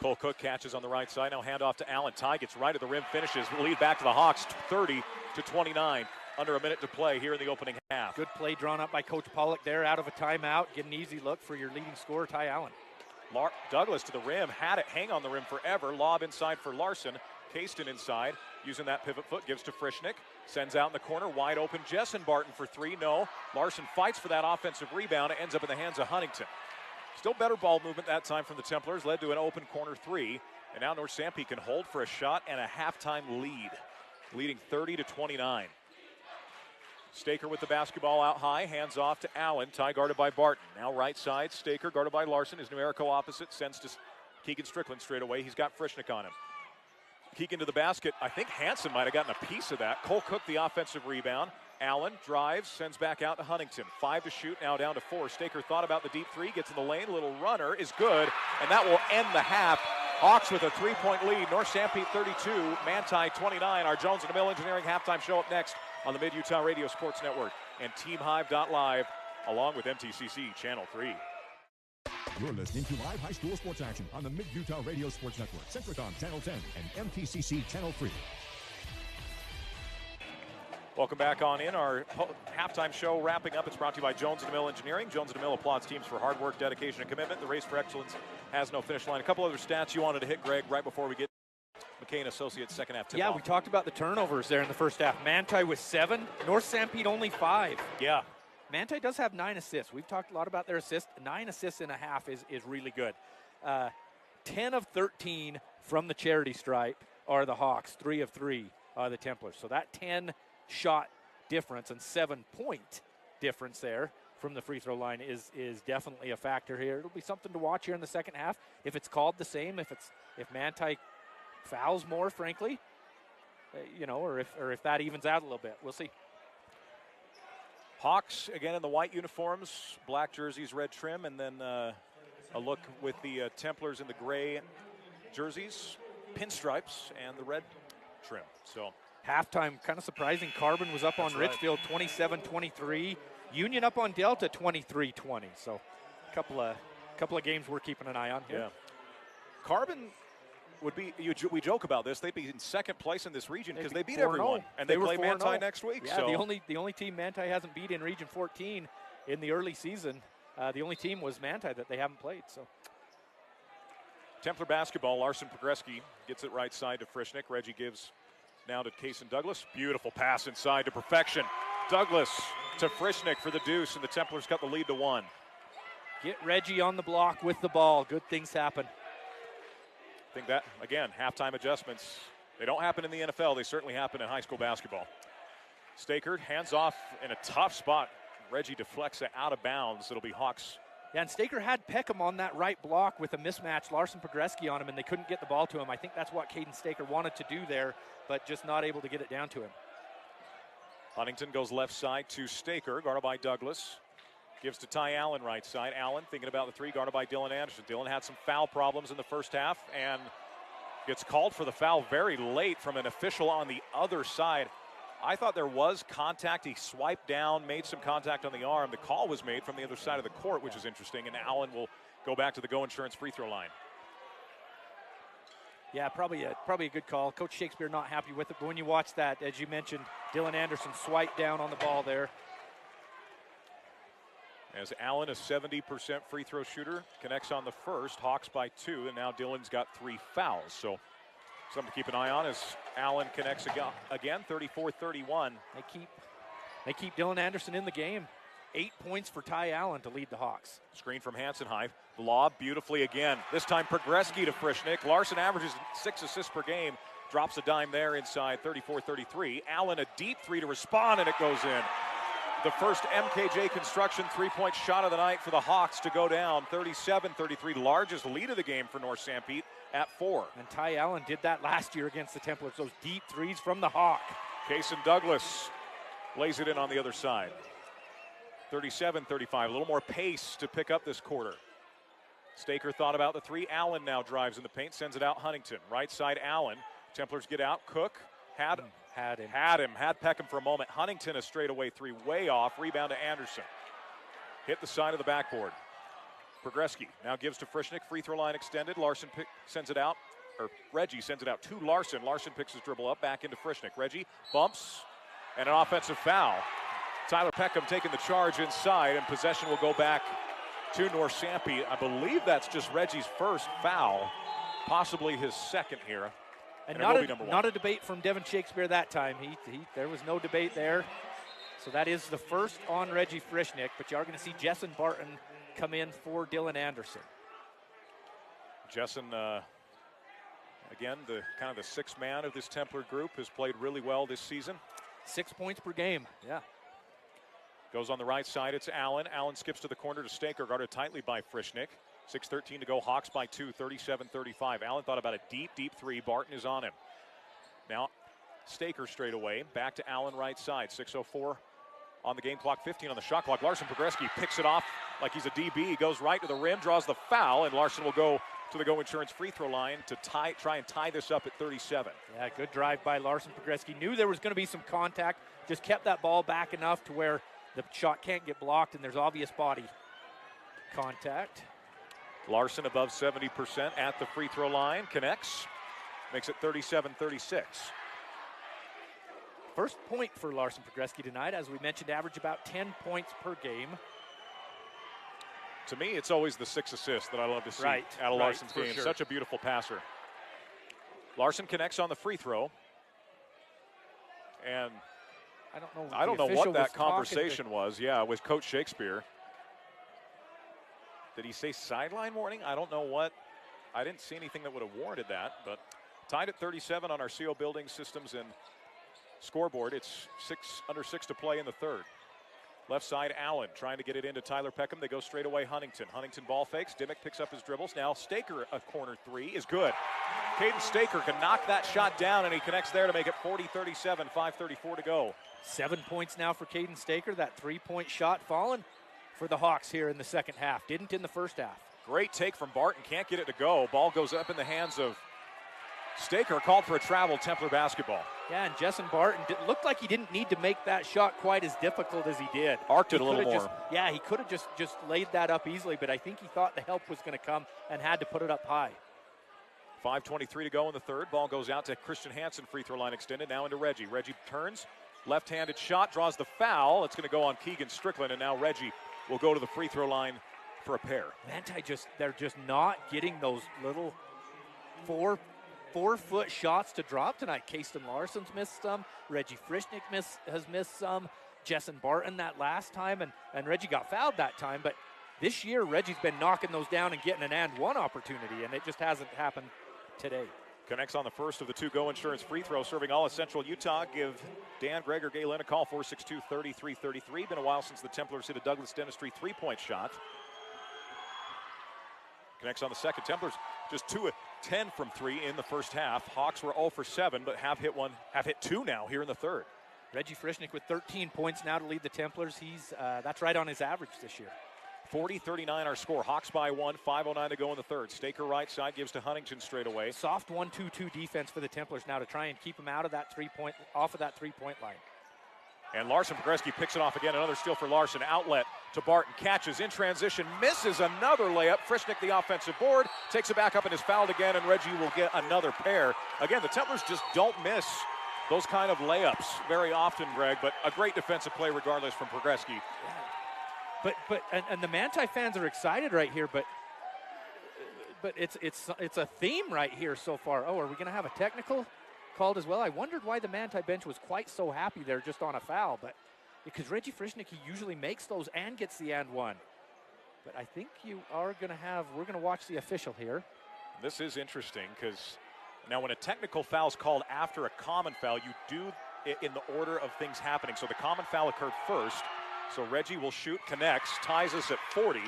Cole Cook catches on the right side. Now handoff to Allen. Ty gets right at the rim, finishes. Lead back to the Hawks, 30-29. Under a minute to play here in the opening half. Good play drawn up by Coach Pollock there out of a timeout. Get an easy look for your leading scorer, Ty Allen. Douglas to the rim, had it hang on the rim forever. Lob inside for Larson. Caston inside, using that pivot foot, gives to Frischnick. Sends out in the corner, wide open. Jessen Barton for three, no. Larson fights for that offensive rebound. It ends up in the hands of Huntington. Still better ball movement that time from the Templars, led to an open corner three. And now North Sanpete can hold for a shot and a halftime lead, leading 30-29. Staker with the basketball out high, hands off to Allen. Ty guarded by Barton. Now right side, Staker guarded by Larson. His numerical opposite sends to Keegan Strickland straight away. He's got Frischnick on him. Keegan to the basket. I think Hansen might have gotten a piece of that. Cole Cook the offensive rebound. Allen drives, sends back out to Huntington. 5 to shoot, now down to 4. Staker thought about the deep three, gets in the lane, little runner is good, and that will end the half. Hawks with a 3-point lead. North Sanpete 32, Manti 29. Our Jones & DeMille Engineering halftime show up next on the Mid-Utah Radio Sports Network and TeamHive.live, along with MTCC Channel 3. You're listening to live high school sports action on the Mid-Utah Radio Sports Network, Centricom Channel 10 and MTCC Channel 3. Welcome back on in. Our halftime show wrapping up. It's brought to you by Jones & DeMille Engineering. Jones & DeMille applauds teams for hard work, dedication, and commitment. The race for excellence has no finish line. A couple other stats you wanted to hit, Greg, right before we get McCain Associates second half tip-off. Yeah, we talked about the turnovers there in the first half. Manti with 7, North Sanpete only 5. Yeah. Manti does have 9 assists. We've talked a lot about their assists. 9 assists in a half is really good. 10 of 13 from the charity stripe are the Hawks. 3 of 3 are the Templars. So that 10-shot difference and 7-point difference there from the free throw line is definitely a factor here. It'll be something to watch here in the second half. If it's called the same, if Manti fouls more, frankly, or if that evens out a little bit, we'll see. Hawks again in the white uniforms, black jerseys, red trim, and then a look with the Templars in the gray jerseys, pinstripes, and the red trim. So halftime, kind of surprising. Carbon was up on Richfield 27-23. Union up on Delta 23-20. So a couple of games we're keeping an eye on here. Yeah. Carbon would be, we joke about this, they'd be in second place in this region because they beat everyone. And they play Manti next week. Yeah, so. the only team Manti hasn't beat in Region 14 in the early season, the only team was Manti that they haven't played. So Templar basketball, Larson Pogreski gets it right side to Frischnick. Reggie gives now to Kason Douglas. Beautiful pass inside to perfection. Douglas to Frischnick for the deuce, and the Templars cut the lead to 1. Get Reggie on the block with the ball. Good things happen. I think that, again, halftime adjustments, they don't happen in the NFL. They certainly happen in high school basketball. Staker hands off in a tough spot. Reggie deflects it out of bounds. It'll be Hawks. Yeah, and Staker had Peckham on that right block with a mismatch, Larson Pogreski on him, and they couldn't get the ball to him. I think that's what Caden Staker wanted to do there, but just not able to get it down to him. Huntington goes left side to Staker, guarded by Douglas. Gives to Ty Allen right side. Allen thinking about the three, guarded by Dylan Anderson. Dylan had some foul problems in the first half and gets called for the foul very late from an official on the other side. I thought there was contact. He swiped down, made some contact on the arm. The call was made from the other side of the court, which is interesting, and Allen will go back to the Go Insurance free throw line. Yeah, probably a good call. Coach Shakespeare not happy with it, but when you watch that, as you mentioned, Dylan Anderson swiped down on the ball there. As Allen, a 70% free throw shooter, connects on the first. Hawks by 2, and now Dylan's got 3 fouls. So something to keep an eye on as Allen connects again, 34-31. They keep Dylan Anderson in the game. 8 points for Ty Allen to lead the Hawks. Screen from Hansenheim. Lob beautifully again. This time Pogreski to Frischnick. Larson averages 6 assists per game. Drops a dime there inside, 34-33. Allen a deep three to respond, and it goes in. The first MKJ Construction three-point shot of the night for the Hawks to go down, 37-33, largest lead of the game for North Sanpete at 4. And Ty Allen did that last year against the Templars, those deep threes from the Hawk. Kason Douglas lays it in on the other side. 37-35, a little more pace to pick up this quarter. Staker thought about the three. Allen now drives in the paint, sends it out Huntington. Right side Allen Templars get out. Cook had him. Had Peckham for a moment. Huntington a straightaway three, way off. Rebound to Anderson. Hit the side of the backboard. Progreski now gives to Frischnick. Free throw line extended. Larson sends it out. Or Reggie sends it out to Larson. Larson picks his dribble up, back into Frischnick. Reggie bumps, and an offensive foul. Tyler Peckham taking the charge inside, and possession will go back to North Sanpete. I believe that's just Reggie's first foul, possibly his second here. And not a debate from Devin Shakespeare that time. There was no debate there. So that is the first on Reggie Frischnick, but you are going to see Jessen Barton come in for Dylan Anderson. Jessen, again, the kind of the sixth man of this Templar group, has played really well this season. 6 points per game, yeah. Goes on the right side, it's Allen. Allen skips to the corner to Staker, guarded tightly by Frischnick. 6:13 to go, Hawks by 2, 37-35. Allen thought about a deep three. Barton is on him. Now, Staker straight away. Back to Allen right side. 6:04 on the game clock, 15 on the shot clock. Larson Progreski picks it off like he's a DB. He goes right to the rim, draws the foul, and Larson will go to the Go Insurance free throw line to try and tie this up at 37. Yeah, good drive by Larson Progreski. Knew there was going to be some contact. Just kept that ball back enough to where the shot can't get blocked, and there's obvious body contact. Larson above 70% at the free throw line. Connects. Makes it 37-36. First point for Larson Progreski tonight. As we mentioned, average about 10 points per game. To me, it's always the 6 assists that I love to see out of Larson's game. Sure. Such a beautiful passer. Larson connects on the free throw. And I don't know what that conversation was, with Coach Shakespeare. Did he say sideline warning? I don't know what. I didn't see anything that would have warranted that, but tied at 37 on our CO Building Systems and scoreboard. It's under 6 to play in the third. Left side, Allen trying to get it into Tyler Peckham. They go straight away, Huntington. Huntington ball fakes. Dimmick picks up his dribbles. Now Staker, a corner three is good. Caden Staker can knock that shot down, and he connects there to make it 40-37, 5:34 to go. 7 points now for Caden Staker. That three-point shot fallen for the Hawks here in the second half. Didn't in the first half. Great take from Barton. Can't get it to go. Ball goes up in the hands of Staker, called for a travel, Templar basketball. Yeah, and Jessen Barton looked like he didn't need to make that shot quite as difficult as he did. Arced it a little more. He could have just laid that up easily, but I think he thought the help was going to come and had to put it up high. 5:23 to go in the third. Ball goes out to Christian Hansen, free throw line extended, now into Reggie. Reggie turns, left-handed shot, draws the foul. It's going to go on Keegan Strickland, and now Reggie will go to the free throw line for a pair. Manti they're just not getting those little four-foot shots to drop tonight. Kasten Larson's missed some. Reggie Frischnick has missed some. Jessen Barton that last time, and Reggie got fouled that time. But this year, Reggie's been knocking those down and getting an and one opportunity, and it just hasn't happened today. Connects on the first of the two Go Insurance free throws, serving all of Central Utah. Give Dan Gregor Galen a call, 462-3333. Been a while since the Templars hit a Douglas Dentistry three-point shot. Connects on the second. Templars just 2 of 10 from 3 in the first half. Hawks were 0 for 7, but have hit 2 now here in the third. Reggie Frischnick with 13 points now to lead the Templars. That's right on his average this year. 40-39 our score. Hawks by 1, 5:09 to go in the third. Staker right side gives to Huntington straight away. Soft 1-2-2 defense for the Templars now to try and keep him out of that off of that three-point line. And Larson Progreski picks it off again. Another steal for Larson. Outlet to Barton. Catches in transition. Misses another layup. Frischnick the offensive board. Takes it back up and is fouled again, and Reggie will get another pair. Again, the Templars just don't miss those kind of layups very often, Greg, but a great defensive play regardless from Progreski. Yeah. But the Manti fans are excited right here, but it's a theme right here so far. Oh, are we going to have a technical called as well? I wondered why the Manti bench was quite so happy there just on a foul, but because Reggie Frischnick, he usually makes those and gets the and one. But I think we're going to watch the official here. This is interesting because now when a technical foul is called after a common foul, you do it in the order of things happening. So the common foul occurred first. So Reggie will shoot, connects, ties us at 40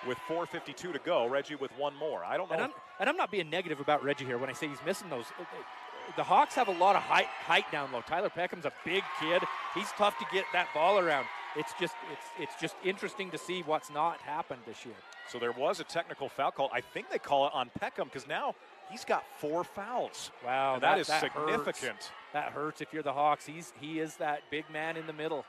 with 4:52 to go. Reggie with one more. I don't know. And I'm not being negative about Reggie here when I say he's missing those. The Hawks have a lot of height down low. Tyler Peckham's a big kid. He's tough to get that ball around. it's just interesting to see what's not happened this year. So there was a technical foul call. I think they call it on Peckham because now he's got 4 fouls. Wow, and that is hurts. significant. That hurts if you're the Hawks. He is that big man in the middle.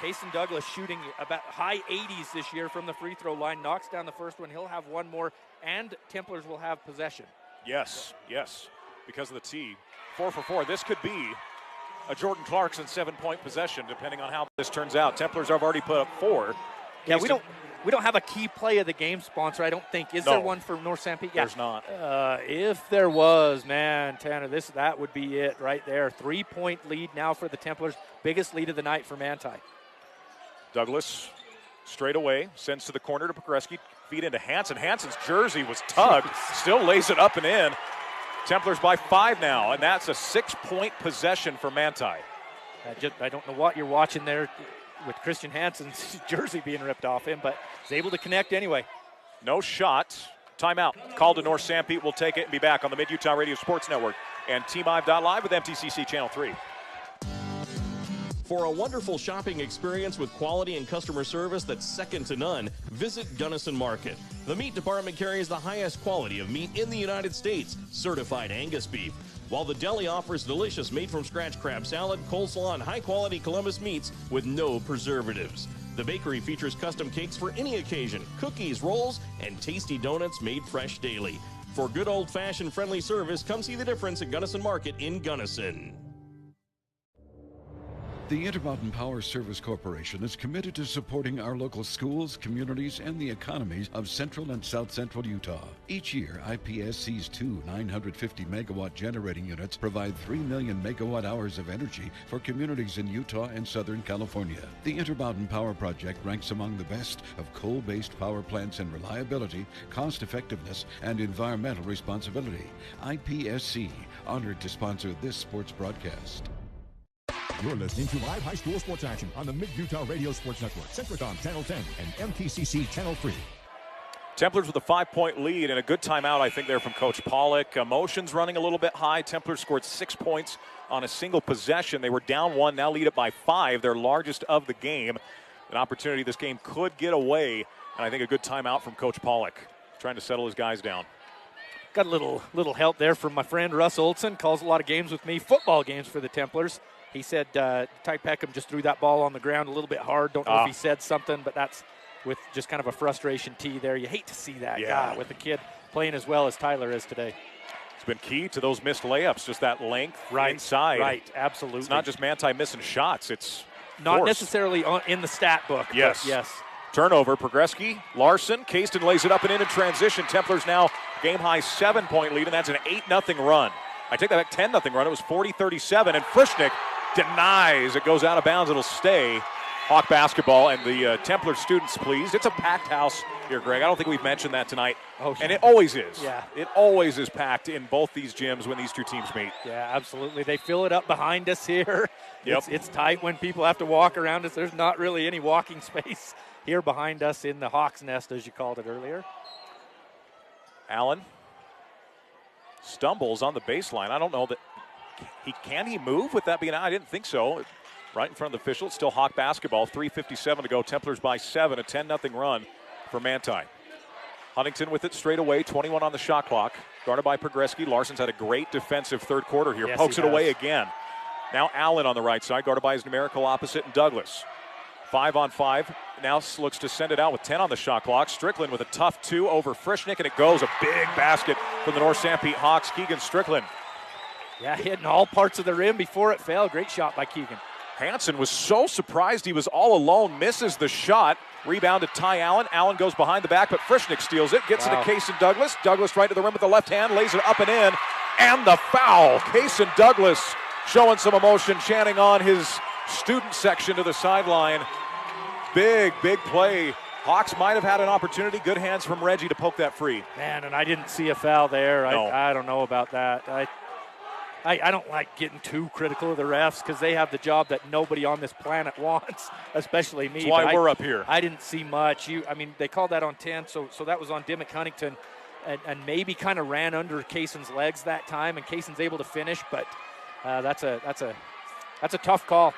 Kason Douglas shooting about high 80s this year from the free throw line. Knocks down the first one. He'll have one more, and Templars will have possession. Yes, because of the tee. 4 for 4. This could be a Jordan Clarkson 7-point possession, depending on how this turns out. Templars have already put up 4. Yeah, we don't have a key play of the game sponsor, I don't think. Is there one for North Sanpete? Yeah. There's not. If there was, man, Tanner, that would be it right there. 3-point lead now for the Templars. Biggest lead of the night for Manti. Douglas straight away, sends to the corner to Pogreski. Feed into Hansen. Hansen's jersey was tugged. Still lays it up and in. Templars by 5 now, and that's a 6-point possession for Manti. I don't know what you're watching there with Christian Hansen's jersey being ripped off him, but he's able to connect anyway. No shot. Timeout. Called to North Sanpete. We'll take it and be back on the Mid-Utah Radio Sports Network and TMive.live with MTCC Channel 3. For a wonderful shopping experience with quality and customer service that's second to none, visit Gunnison Market. The meat department carries the highest quality of meat in the United States, certified Angus beef, while the deli offers delicious made-from-scratch crab salad, coleslaw, and high-quality Columbus meats with no preservatives. The bakery features custom cakes for any occasion, cookies, rolls, and tasty donuts made fresh daily. For good old-fashioned friendly service, come see the difference at Gunnison Market in Gunnison. The Intermountain Power Service Corporation is committed to supporting our local schools, communities, and the economies of central and south central Utah. Each year, IPSC's 2 950-megawatt generating units provide 3 million megawatt hours of energy for communities in Utah and Southern California. The Intermountain Power Project ranks among the best of coal-based power plants in reliability, cost-effectiveness, and environmental responsibility. IPSC, honored to sponsor this sports broadcast. You're listening to live high school sports action on the Mid-Utah Radio Sports Network, Centricom Channel 10 and MTCC Channel 3. Templars with a 5-point lead and a good timeout, I think, there from Coach Pollock. Emotions running a little bit high. Templars scored 6 points on a single possession. They were down 1, now lead it by 5, their largest of the game. An opportunity this game could get away, and I think a good timeout from Coach Pollock, trying to settle his guys down. Got a little help there from my friend Russ Olson. Calls a lot of games with me, football games for the Templars. He said Ty Peckham just threw that ball on the ground a little bit hard. Don't know if he said something, but that's with just kind of a frustration tee there. You hate to see that guy with a kid playing as well as Tyler is today. It's been key to those missed layups, just that length inside. Right, absolutely. It's not just Manti missing shots, it's not forced. necessarily in the stat book. Yes. But yes. Turnover, Pogreski, Larson, Caiston lays it up and in transition. Templars now game-high 7-point lead, and that's an 8-0 run. I take that back, 10-0 run. It was 40-37, and Frischnick denies. It goes out of bounds. It'll stay. Hawk basketball, and the Templar students pleased. It's a packed house here, Greg. I don't think we've mentioned that tonight. And it always is. Yeah. It always is packed in both these gyms when these two teams meet. Yeah, absolutely. They fill it up behind us here. Yep. It's tight when people have to walk around us. There's not really any walking space here behind us in the Hawk's Nest, as you called it earlier. Allen stumbles on the baseline. I don't know that can he move with that being out? I didn't think so. Right in front of the official. It's still Hawk basketball. 3:57 to go. Templars by 7. A 10-0 run for Manti. Huntington with it straight away. 21 on the shot clock. Guarded by Pogreski. Larson's had a great defensive third quarter here. Yes, Pokes he it away has. again. Now Allen on the right side. Guarded by his numerical opposite, Douglas. 5-on-5. Now looks to send it out with 10 on the shot clock. Strickland with a tough 2 over Frischnick, and it goes. A big basket from the North Sanpete Hawks. Keegan Strickland. Yeah, hitting all parts of the rim before it fell. Great shot by Keegan. Hansen was so surprised he was all alone, misses the shot. Rebound to Ty Allen. Allen goes behind the back, but Frischnick steals it. Gets it to Caiston Douglas. Douglas right to the rim with the left hand, lays it up and in. And the foul. Caiston Douglas showing some emotion, chanting on his student section to the sideline. Big play. Hawks might have had an opportunity. Good hands from Reggie to poke that free. Man, and I didn't see a foul there. No. I don't know about that. I don't like getting too critical of the refs because they have the job that nobody on this planet wants, especially me. That's why we're up here. I didn't see much. They called that on 10, so that was on Dimmick Huntington, and maybe kind of ran under Caison's legs that time, and Caison's able to finish, but that's a tough call.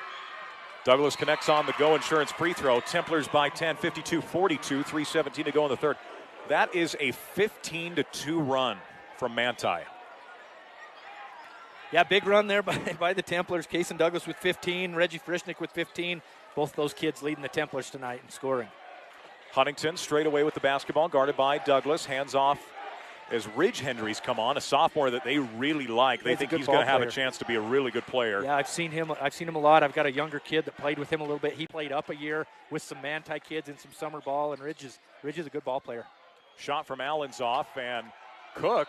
Douglas connects on the Go Insurance free throw. Templars by 10, 52-42, 3:17 to go in the third. That is a 15-2 run from Manti. Yeah, big run there by the Templars. Case and Douglas with 15, Reggie Frischnick with 15. Both those kids leading the Templars tonight in scoring. Huntington straight away with the basketball, guarded by Douglas. Hands off as Ridge Hendry's come on, a sophomore that they really like. They think he's going to have a chance to be a really good player. Yeah, I've seen him a lot. I've got a younger kid that played with him a little bit. He played up a year with some Manti kids in some summer ball, and Ridge is a good ball player. Shot from Allen's off, and Cook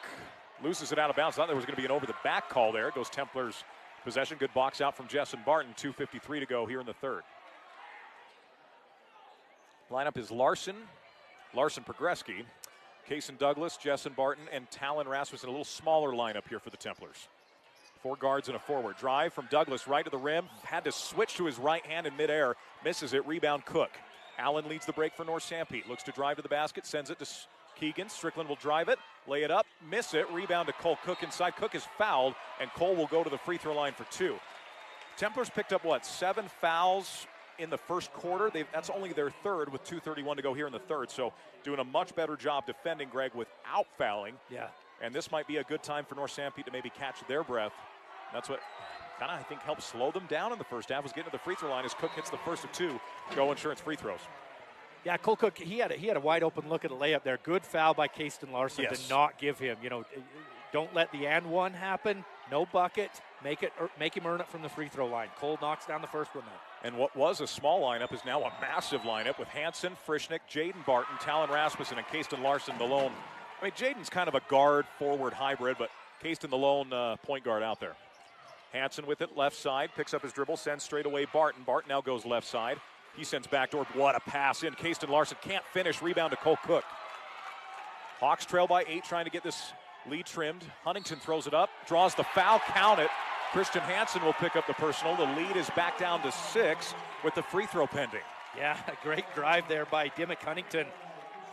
loses it out of bounds. Thought there was going to be an over-the-back call there. It goes Templars possession. Good box out from Jessen Barton. 2:53 to go here in the third. Lineup is Larson Progreski, Cason Douglas, Jessen Barton, and Talon Rasmussen. A little smaller lineup here for the Templars. 4 guards and a forward. Drive from Douglas right to the rim. Had to switch to his right hand in midair. Misses it. Rebound Cook. Allen leads the break for North Sanpete. Looks to drive to the basket. Sends it to Keegan. Strickland will drive it. Lay it up. Miss it. Rebound to Cole Cook inside. Cook is fouled, and Cole will go to the free throw line for 2. Templars picked up, 7 fouls in the first quarter. That's only their third with 2:31 to go here in the third. So doing a much better job defending, Greg, without fouling. Yeah. And this might be a good time for North Sanpete to maybe catch their breath. That's what kind of, I think, helped slow them down in the first half, was getting to the free throw line as Cook hits the first of 2 Go Insurance free throws. Yeah, Cole Cook, he had a wide open look at a layup there. Good foul by Casten Larson to not give him. Don't let the and one happen. No bucket. Make him earn it from the free throw line. Cole knocks down the first one though. And what was a small lineup is now a massive lineup with Hansen, Frischnick, Jaden Barton, Talon Rasmussen, and Casten Larson the lone. I mean, Jaden's kind of a guard-forward hybrid, but Casten the lone point guard out there. Hansen with it, left side, picks up his dribble, sends straight away Barton. Barton now goes left side. He sends backdoor. What a pass in. Casten Larson can't finish. Rebound to Cole Cook. Hawks trail by 8, trying to get this lead trimmed. Huntington throws it up, draws the foul, count it. Christian Hansen will pick up the personal. The lead is back down to 6 with the free throw pending. Yeah, a great drive there by Dimmick Huntington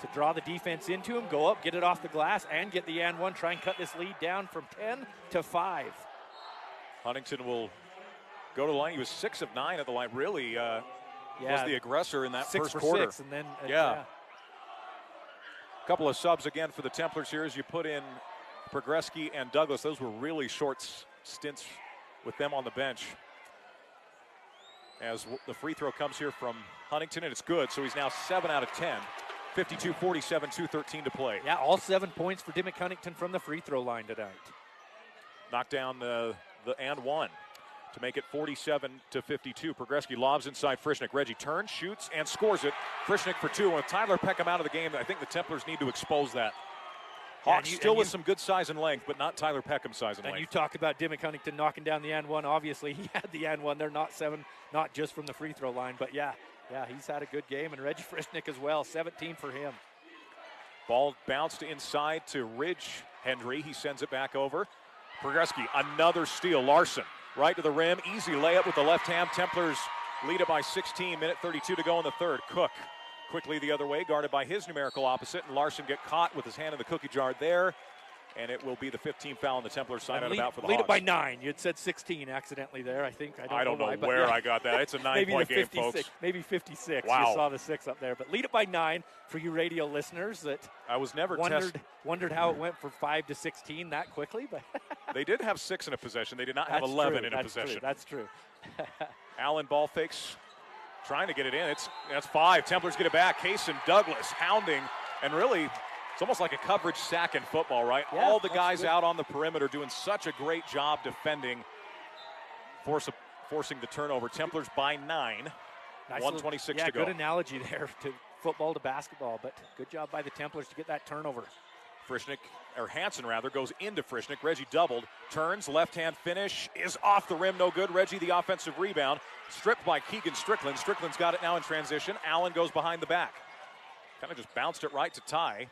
to draw the defense into him, go up, get it off the glass, and get the and one. Try and cut this lead down from 10 to 5. Huntington will go to the line. He was 6 of 9 at the line. Really was the aggressor in that first quarter. 6 and then A couple of subs again for the Templars here as you put in Progreski and Douglas. Those were really short stints with them on the bench. As the free throw comes here from Huntington, and it's good, so he's now 7 out of 10. 52-47, 2:13 to play. Yeah, all 7 points for Dimmick Huntington from the free throw line tonight. Knocked down the and one to make it 47-52. Progreski lobs inside Frischnick. Reggie turns, shoots, and scores it. Frischnick for 2. And with Tyler Peckham out of the game, I think the Templars need to expose that. Hawks still with some good size and length, but not Tyler Peckham's size and length. And you talk about Dimmick Huntington knocking down the and one. Obviously, he had the and one. They're not 7, not just from the free throw line, but yeah, he's had a good game. And Reggie Frischnick as well, 17 for him. Ball bounced inside to Ridge Hendry. He sends it back over. Progreski, another steal. Larson, right to the rim. Easy layup with the left hand. Templars lead it by 16. Minute 32 to go in the third. Cook quickly the other way, guarded by his numerical opposite. And Larson get caught with his hand in the cookie jar there. And it will be the 15th foul on the Templars side out of bounds for the Hawks. Lead it by 9. You had said 16 accidentally there, I think. I don't know where I got that. It's a 9-point game, folks. Maybe 56. Wow. You saw the 6 up there. But lead it by 9 for you radio listeners that I was never wondered how it went from 5 to 16 that quickly. But they did have 6 in a possession. They did not have 11 in a possession. That's true. Allen ball fakes, trying to get it in. That's 5. Templars get it back. Cason Douglas hounding, and really, it's almost like a coverage sack in football, right? Yeah, all the guys out on the perimeter doing such a great job defending, forcing the turnover. Templars by 9, nice 1:26 to go. Good analogy there to football to basketball, but good job by the Templars to get that turnover. Hansen goes into Frischnick. Reggie doubled, turns, left-hand finish, is off the rim, no good. Reggie the offensive rebound, stripped by Keegan Strickland. Strickland's got it now in transition. Allen goes behind the back. Kind of just bounced it right to Ty.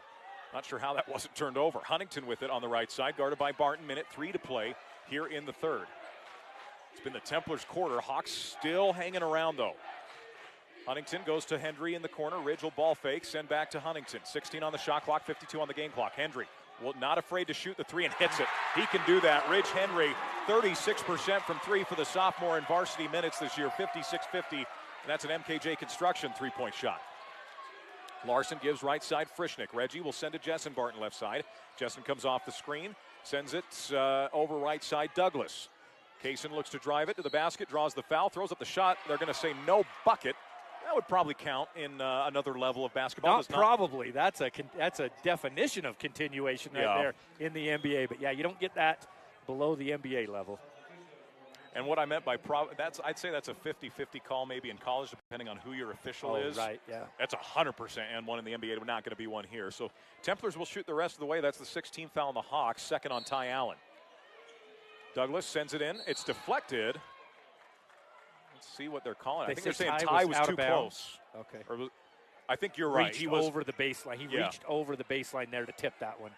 Not sure how that wasn't turned over. Huntington with it on the right side, guarded by Barton. Minute 3 to play here in the third. It's been the Templars' quarter. Hawks still hanging around, though. Huntington goes to Hendry in the corner. Ridge will ball fake, send back to Huntington. 16 on the shot clock, 52 on the game clock. Hendry, not afraid to shoot the 3 and hits it. He can do that. Ridge Hendry 36% from three for the sophomore in varsity minutes this year, 56-50, and that's an MKJ Construction three-point shot. Larson gives right side Frischnick. Reggie will send to Jessen Barton left side. Jessen comes off the screen, sends it over right side Douglas. Kaysen looks to drive it to the basket, draws the foul, throws up the shot. They're going to say no bucket. That would probably count in another level of basketball. Not probably. That's a definition of continuation right there in the NBA. But, yeah, you don't get that below the NBA level. And what I meant by I'd say that's a 50-50 call maybe in college, depending on who your official is. Right, yeah. That's 100% and one in the NBA. We're not going to be one here. So Templars will shoot the rest of the way. That's the 16th foul on the Hawks, second on Ty Allen. Douglas sends it in. It's deflected. Let's see what they're calling. I think they're saying Ty was too close. Okay. I think you're right. He was over the baseline. He reached over the baseline there to tip that one.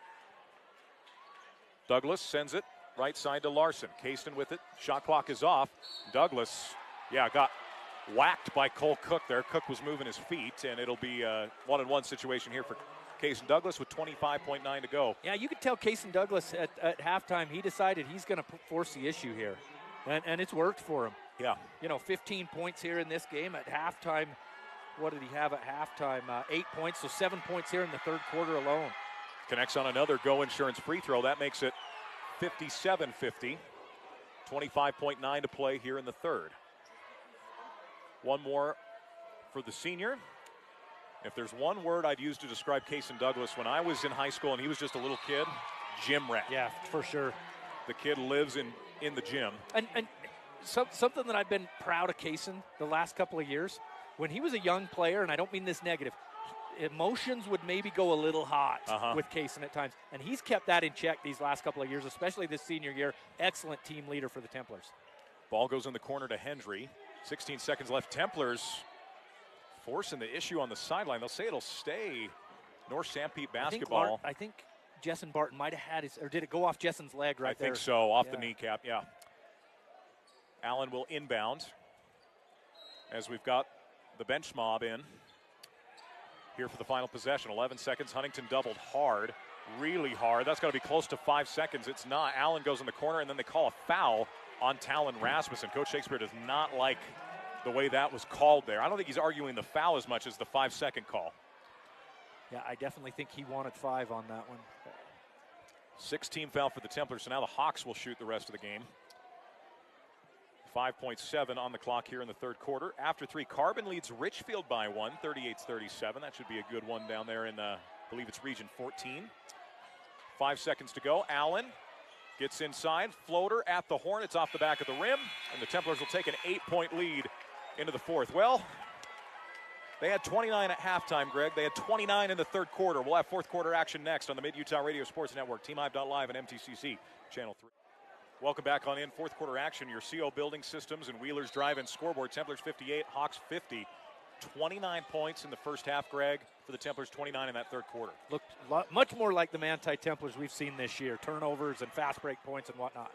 Douglas sends it right side to Larson. Kaysen with it. Shot clock is off. Douglas, got whacked by Cole Cook there. Cook was moving his feet, and it'll be a one-on-one situation here for Kaysen Douglas with 25.9 to go. Yeah, you could tell Kaysen Douglas at halftime, he decided he's going to force the issue here, and it's worked for him. Yeah. 15 points here in this game at halftime. What did he have at halftime? 8 points, so 7 points here in the third quarter alone. Connects on another Go Insurance free throw. That makes it 57-50. 25.9 to play here in the third. One more for the senior. If there's one word I'd use to describe Kaysen Douglas when I was in high school and he was just a little kid, gym rat. Yeah, for sure. The kid lives in the gym. And something that I've been proud of Kaysen the last couple of years, when he was a young player, and I don't mean this negative, emotions would maybe go a little hot with Kaysen at times. And he's kept that in check these last couple of years, especially this senior year. Excellent team leader for the Templars. Ball goes in the corner to Hendry. 16 seconds left. Templars forcing the issue on the sideline. They'll say it'll stay North Sanpete basketball. I think Jessen Barton might have had his, or did it go off Jessen's leg right there? I think so, off the kneecap, yeah. Allen will inbound as we've got the bench mob in here for the final possession. 11 seconds. Huntington doubled hard, really hard. That's got to be close to 5 seconds. It's not. Allen goes in the corner, and then they call a foul on Talon Rasmussen. Coach Shakespeare does not like the way that was called there. I don't think he's arguing the foul as much as the 5-second call. Yeah, I definitely think he wanted 5 on that one. 16 foul for the Templars, so now the Hawks will shoot the rest of the game. 5.7 on the clock here in the third quarter. After 3, Carbon leads Richfield by 1, 38-37. That should be a good one down there in, I believe it's Region 14. 5 seconds to go. Allen gets inside, floater at the horn. It's off the back of the rim, and the Templars will take an 8-point lead into the fourth. Well, they had 29 at halftime, Greg. They had 29 in the third quarter. We'll have fourth quarter action next on the Mid-Utah Radio Sports Network, TeamHive.live and MTCC Channel 3. Welcome back on in fourth quarter action. Your CO Building Systems and Wheelers Drive-In scoreboard. Templars 58, Hawks 50. 29 points in the first half, Greg, for the Templars, 29 in that third quarter. Looked much more like the Manti Templars we've seen this year. Turnovers and fast break points and whatnot.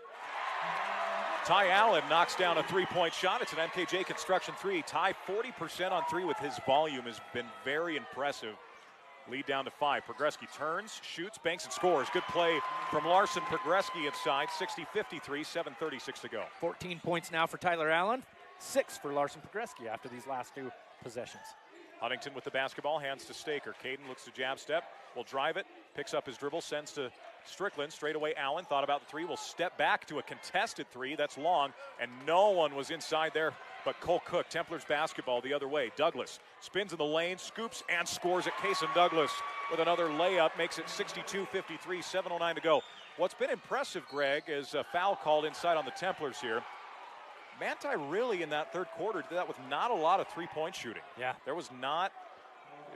Ty Allen knocks down a three-point shot. It's an MKJ Construction 3. Ty 40% on 3 with his volume has been very impressive. Lead down to 5. Progreski turns, shoots, banks, and scores. Good play from Larson Progreski inside. 60-53, 7:36 to go. 14 points now for Tyler Allen. 6 for Larson Progreski after these last 2 possessions. Huntington with the basketball, hands to Staker. Caden looks to jab step, will drive it, picks up his dribble, sends to Strickland. Straight away, Allen thought about the 3, will step back to a contested 3. That's long, and no one was inside there but Cole Cook. Templars basketball the other way. Douglas spins in the lane, scoops, and scores at Kaysen Douglas with another layup. Makes it 62-53, 7:09 to go. What's been impressive, Greg, is a foul called inside on the Templars here. Manti really in that third quarter did that with not a lot of three-point shooting. Yeah. There was not.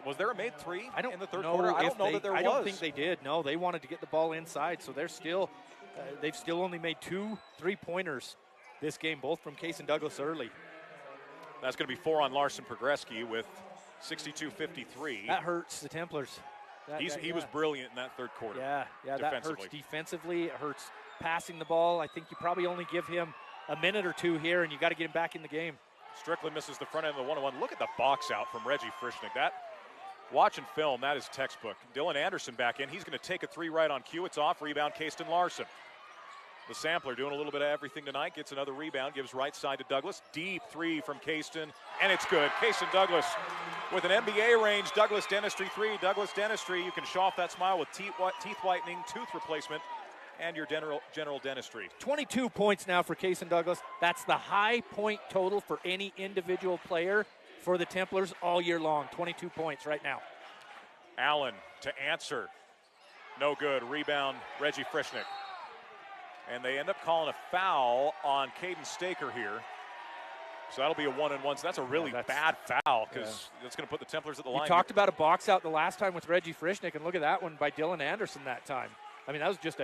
Was there a made 3 in the third know quarter? I don't know that there was. I don't think they did. No, they wanted to get the ball inside, so they're still, they've still only made 2 3-pointers this game, both from Kaysen Douglas early. That's going to be 4 on Larson Progreski with 62-53. That hurts the Templars. He was brilliant in that third quarter. Yeah, that hurts defensively. It hurts passing the ball. I think you probably only give him a minute or 2 here, and you got to get him back in the game. Strickland misses the front end of the 1-on-1. Look at the box out from Reggie Frischnick. That, watching film, that is textbook. Dylan Anderson back in. He's going to take a 3 right on cue. It's off. Rebound, Kayston Larson. The Sampler doing a little bit of everything tonight. Gets another rebound, gives right side to Douglas. Deep three from Caiston, and it's good. Caiston Douglas with an NBA range. Douglas Dentistry 3. Douglas Dentistry, you can show off that smile with teeth whitening, tooth replacement, and your general dentistry. 22 points now for Caiston Douglas. That's the high point total for any individual player for the Templars all year long. 22 points right now. Allen to answer. No good. Rebound, Reggie Frischnick. And they end up calling a foul on Caden Staker here. So that'll be a 1-and-1. So that's a really bad foul because that's going to put the Templars at the line. We talked about a box out the last time with Reggie Frischnick, and look at that one by Dylan Anderson that time. I mean, that was just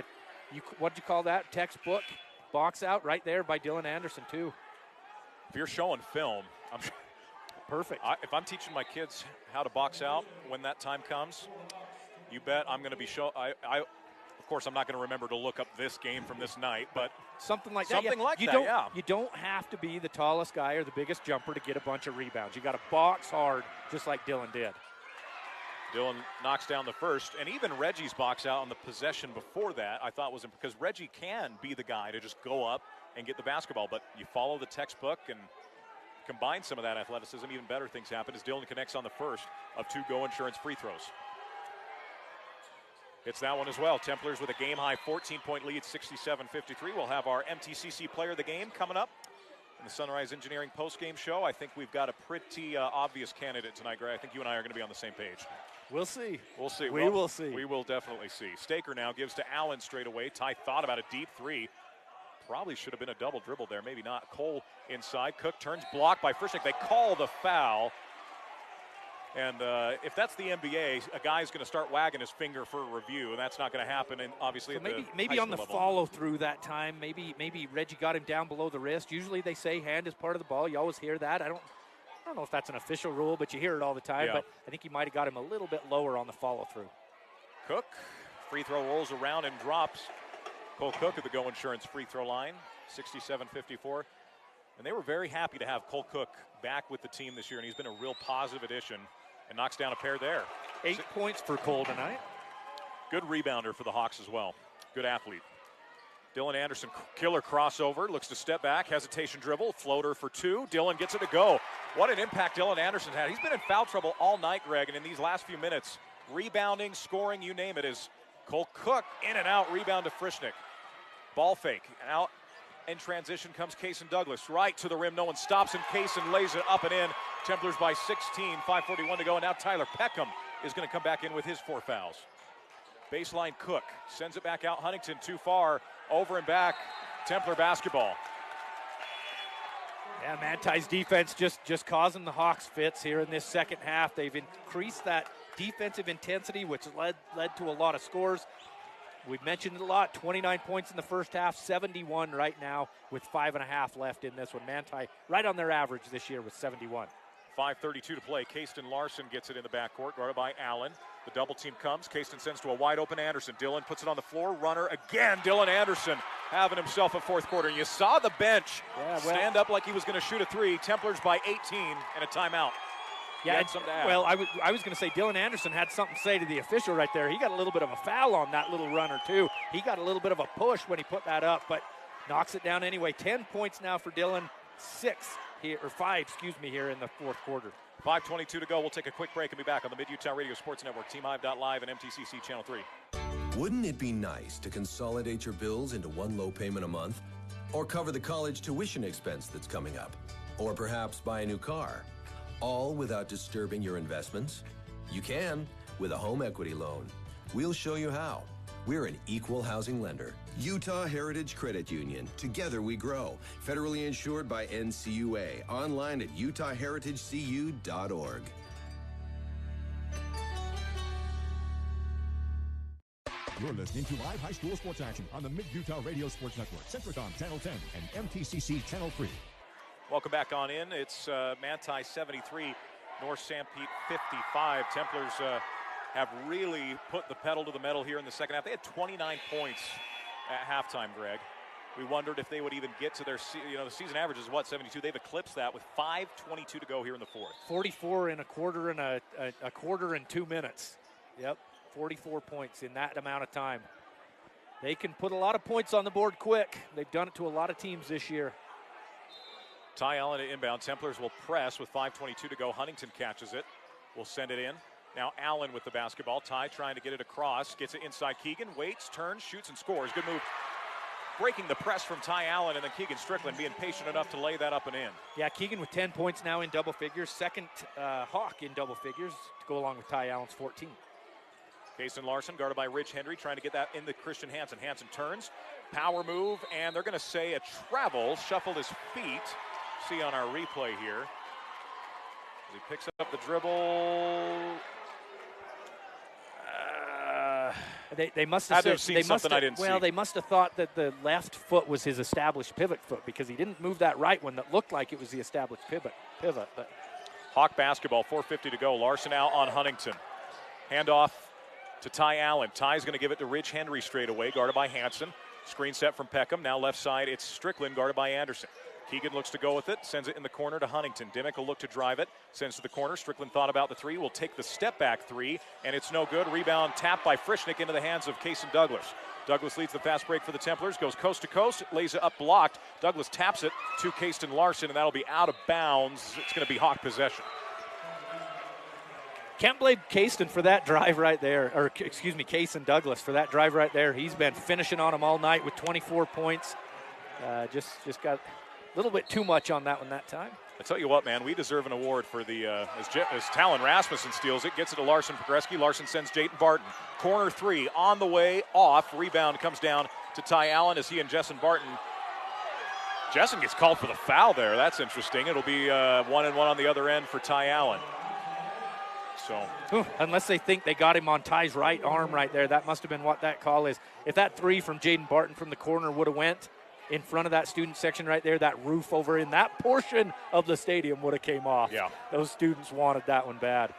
what'd you call that? Textbook box out right there by Dylan Anderson, too. If you're showing film, perfect. If I'm teaching my kids how to box out when that time comes, you bet I'm going to be Of course, I'm not going to remember to look up this game from this night, but something like that. You don't have to be the tallest guy or the biggest jumper to get a bunch of rebounds. You got to box hard, just like Dylan did. Dylan knocks down the first, and even Reggie's box out on the possession before that, I thought was because Reggie can be the guy to just go up and get the basketball, but you follow the textbook and combine some of that athleticism, even better things happen as Dylan connects on the first of 2 Go Insurance free throws. It's that one as well. Templars with a game-high 14-point lead, 67-53. We'll have our MTCC Player of the Game coming up in the Sunrise Engineering post-game show. I think we've got a pretty obvious candidate tonight, Greg. I think you and I are going to be on the same page. We'll see. We'll see. We will see. We will definitely see. Staker now gives to Allen straight away. Ty thought about a deep three. Probably should have been a double dribble there. Maybe not. Cole inside. Cook turns, blocked by Frischnick. They call the foul. And if that's the NBA, a guy's going to start wagging his finger for a review, and that's not going to happen. And obviously, so maybe on the follow through that time, maybe Reggie got him down below the wrist. Usually they say hand is part of the ball. You always hear that. I don't know if that's an official rule, but you hear it all the time. Yeah. But I think he might have got him a little bit lower on the follow through. Cook, free throw rolls around and drops. Cole Cook at the Go Insurance free throw line, 67-54. And they were very happy to have Cole Cook back with the team this year, and he's been a real positive addition. And knocks down a pair there. 8 points for Cole tonight. Good rebounder for the Hawks as well. Good athlete. Dylan Anderson, killer crossover, looks to step back, hesitation dribble, floater for 2. Dylan gets it to go. What an impact Dylan Anderson's had. He's been in foul trouble all night, Greg, and in these last few minutes, rebounding, scoring, you name it, is Cole Cook in and out, rebound to Frischnick. Ball fake, and out in transition comes Caiston Douglas, right to the rim. No one stops him. Caiston lays it up and in. Templars by 16, 5:41 to go, and now Tyler Peckham is going to come back in with his 4 fouls. Baseline Cook sends it back out. Huntington too far, over and back. Templar basketball. Yeah, Manti's defense just causing the Hawks fits here in this second half. They've increased that defensive intensity, which led to a lot of scores. We've mentioned it a lot, 29 points in the first half, 71 right now with 5.5 left in this one. Manti right on their average this year with 71. 5:32 to play. Caiston Larson gets it in the backcourt, guarded by Allen. The double team comes. Caiston sends to a wide open Anderson. Dylan puts it on the floor. Runner again. Dylan Anderson having himself a fourth quarter. And you saw the bench stand up like he was going to shoot a 3. Templars by 18 and a timeout. Yeah, well, I was going to say Dylan Anderson had something to say to the official right there. He got a little bit of a foul on that little runner, too. He got a little bit of a push when he put that up, but knocks it down anyway. 10 points now for Dylan, 5 here in the fourth quarter. 5:22 to go. We'll take a quick break and be back on the Mid-Utah Radio Sports Network, TeamHive.live and MTCC Channel 3. Wouldn't it be nice to consolidate your bills into one low payment a month? Or cover the college tuition expense that's coming up? Or perhaps buy a new car? All without disturbing your investments? You can with a home equity loan. We'll show you how. We're an equal housing lender. Utah Heritage Credit Union. Together we grow. Federally insured by NCUA. Online at utahheritagecu.org. You're listening to live high school sports action on the Mid-Utah Radio Sports Network, Centricom Channel 10 and MTCC Channel 3. Welcome back on in. It's Manti 73, North Sanpete 55. Templars have really put the pedal to the metal here in the second half. They had 29 points at halftime, Greg. We wondered if they would even get to their, the season average is 72. They've eclipsed that with 5:22 to go here in the fourth. 44 in a quarter and a quarter and 2 minutes. Yep, 44 points in that amount of time. They can put a lot of points on the board quick. They've done it to a lot of teams this year. Ty Allen at inbound. Templars will press with 5:22 to go. Huntington catches it. Will send it in. Now Allen with the basketball. Ty trying to get it across. Gets it inside Keegan. Waits, turns, shoots, and scores. Good move. Breaking the press from Ty Allen, and then Keegan Strickland being patient enough to lay that up and in. Yeah, Keegan with 10 points now in double figures. Second Hawk in double figures to go along with Ty Allen's 14. Kason Larson guarded by Rich Henry, trying to get that into Christian Hansen. Hansen turns, power move, and they're going to say a travel. Shuffled his feet. See on our replay here. He picks up the dribble. They must have seen something I didn't see. Well, they must have thought that the left foot was his established pivot foot because he didn't move that right one that looked like it was the established pivot. But Hawk basketball, 4:50 to go. Larson out on Huntington. Handoff to Ty Allen. Ty's going to give it to Rich Henry straight away, guarded by Hansen. Screen set from Peckham. Now left side, it's Strickland, guarded by Anderson. Keegan looks to go with it, sends it in the corner to Huntington. Dimmick will look to drive it, sends to the corner. Strickland thought about the three, will take the step back three, and it's no good. Rebound tapped by Frischnick into the hands of Kason Douglas. Douglas leads the fast break for the Templars, goes coast to coast, lays it up blocked. Douglas taps it to Kason Larson, and that'll be out of bounds. It's going to be Hawk possession. Can't blame Kason for that drive right there, or Kason Douglas for that drive right there. He's been finishing on him all night with 24 points. Just got a little bit too much on that one that time. I tell you what, man, we deserve an award for the, as Talon Rasmussen steals it, gets it to Larson Pogreski. Larson sends Jayden Barton. Corner three on the way, off. Rebound comes down to Ty Allen as he and Jessen Barton. Jessen gets called for the foul there. That's interesting. It'll be 1-1 on the other end for Ty Allen. So, unless they think they got him on Ty's right arm right there, that must have been what that call is. If that three from Jayden Barton from the corner would have went in front of that student section right there, that roof over in that portion of the stadium would have came off. Yeah. Those students wanted that one bad.